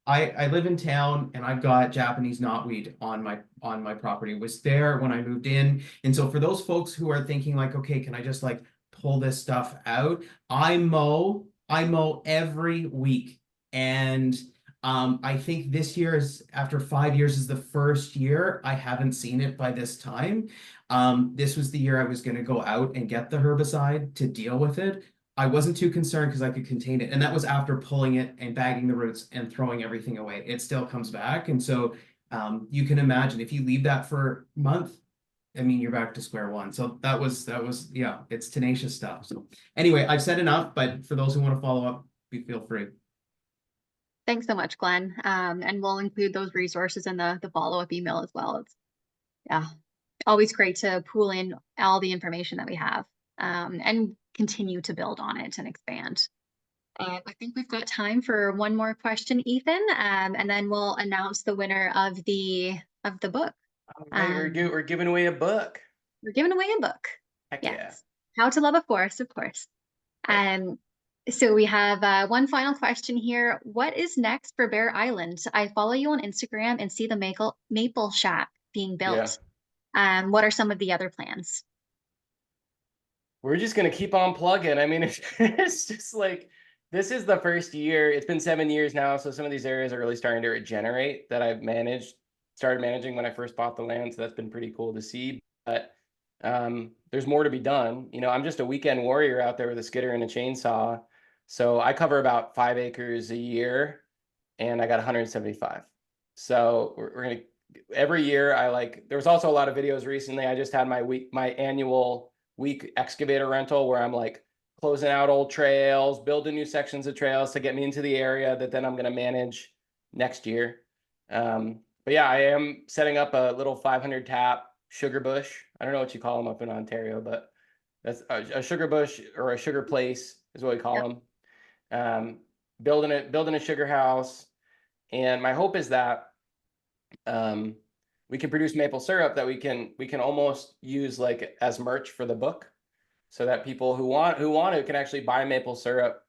I live in town, and I've got Japanese knotweed on my property. It was there when I moved in. And so for those folks who are thinking like, okay, can I just like pull this stuff out? I mow every week. And I think this year is, after 5 years, is the first year I haven't seen it by this time. This was the year I was going to go out and get the herbicide to deal with it. I wasn't too concerned because I could contain it. And that was after pulling it and bagging the roots and throwing everything away. It still comes back. And so you can imagine if you leave that for a month, I mean, you're back to square one. So that was, yeah, it's tenacious stuff. So anyway, I've said enough, but for those who want to follow up, feel free. Thanks so much, Glenn. And we'll include those resources in the follow-up email as well. It's, yeah, always great to pool in all the information that we have, and continue to build on it and expand. I think we've got time for one more question, Ethan, and then we'll announce the winner of the book. All right, we're giving away a book. We're giving away a book. Heck yes. Yeah. How to Love a Forest, of course. So we have one final question here. What is next for Bear Island? I follow you on Instagram and see the maple shack being built. Yeah. What are some of the other plans? We're just going to keep on plugging. I mean, it's just like, this is the first year. It's been 7 years now. So some of these areas are really starting to regenerate that I've started managing when I first bought the land. So that's been pretty cool to see. But there's more to be done. You know, I'm just a weekend warrior out there with a skidder and a chainsaw. So I cover about 5 acres a year, and I got 175. So we're going to, every year there was also a lot of videos recently. I just had my annual week excavator rental where I'm like closing out old trails, building new sections of trails to get me into the area that then I'm going to manage next year. But yeah, I am setting up a little 500 tap sugar bush. I don't know what you call them up in Ontario, but that's a sugar bush, or a sugar place is what we call them. Building a sugar house. And my hope is that we can produce maple syrup that we can almost use like as merch for the book, so that people who want to can actually buy maple syrup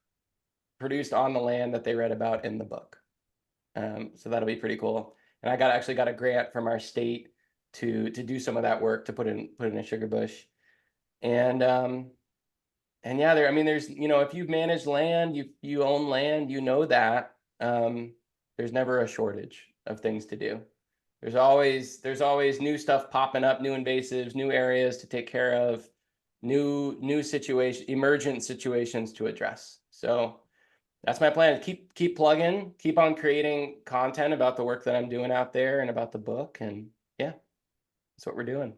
produced on the land that they read about in the book. So that'll be pretty cool. And I actually got a grant from our state to do some of that work, to put in a sugar bush. And yeah, there's, you know, if you've managed land, you own land, you know that there's never a shortage of things to do. There's always new stuff popping up, new invasives, new areas to take care of, new situation, emergent situations to address. So that's my plan. Keep plugging, keep on creating content about the work that I'm doing out there and about the book. And yeah, that's what we're doing.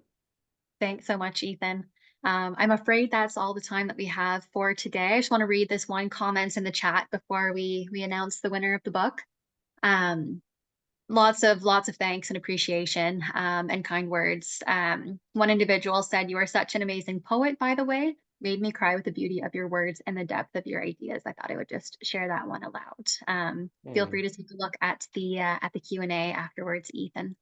Thanks so much, Ethan. I'm afraid that's all the time that we have for today. I just want to read this one comment in the chat before we announce the winner of the book. Lots of thanks and appreciation, and kind words. One individual said, "You are such an amazing poet, by the way. Made me cry with the beauty of your words and the depth of your ideas." I thought I would just share that one aloud. Feel free to take a look at the Q&A afterwards, Ethan.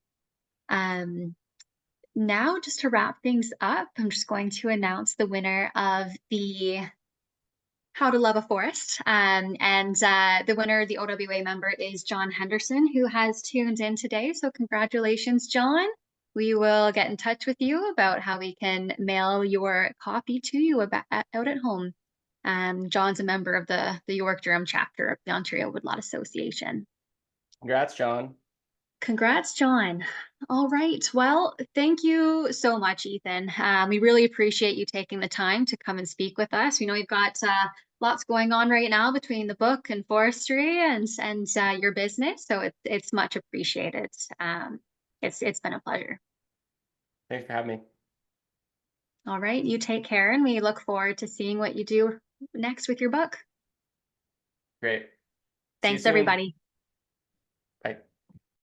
Now, just to wrap things up, I'm just going to announce the winner of the How to Love a Forest. And the winner, the OWA member, is John Henderson, who has tuned in today. So congratulations, John. We will get in touch with you about how we can mail your copy to you out at home. John's a member of the York Durham chapter of the Ontario Woodlot Association. Congrats, John. Congrats, John. All right. Well, thank you so much, Ethan. We really appreciate you taking the time to come and speak with us. We know you've got lots going on right now between the book and forestry and your business, so it's much appreciated. It's been a pleasure. Thanks for having me. All right, you take care, and we look forward to seeing what you do next with your book. Great. See you Thanks, soon. everybody.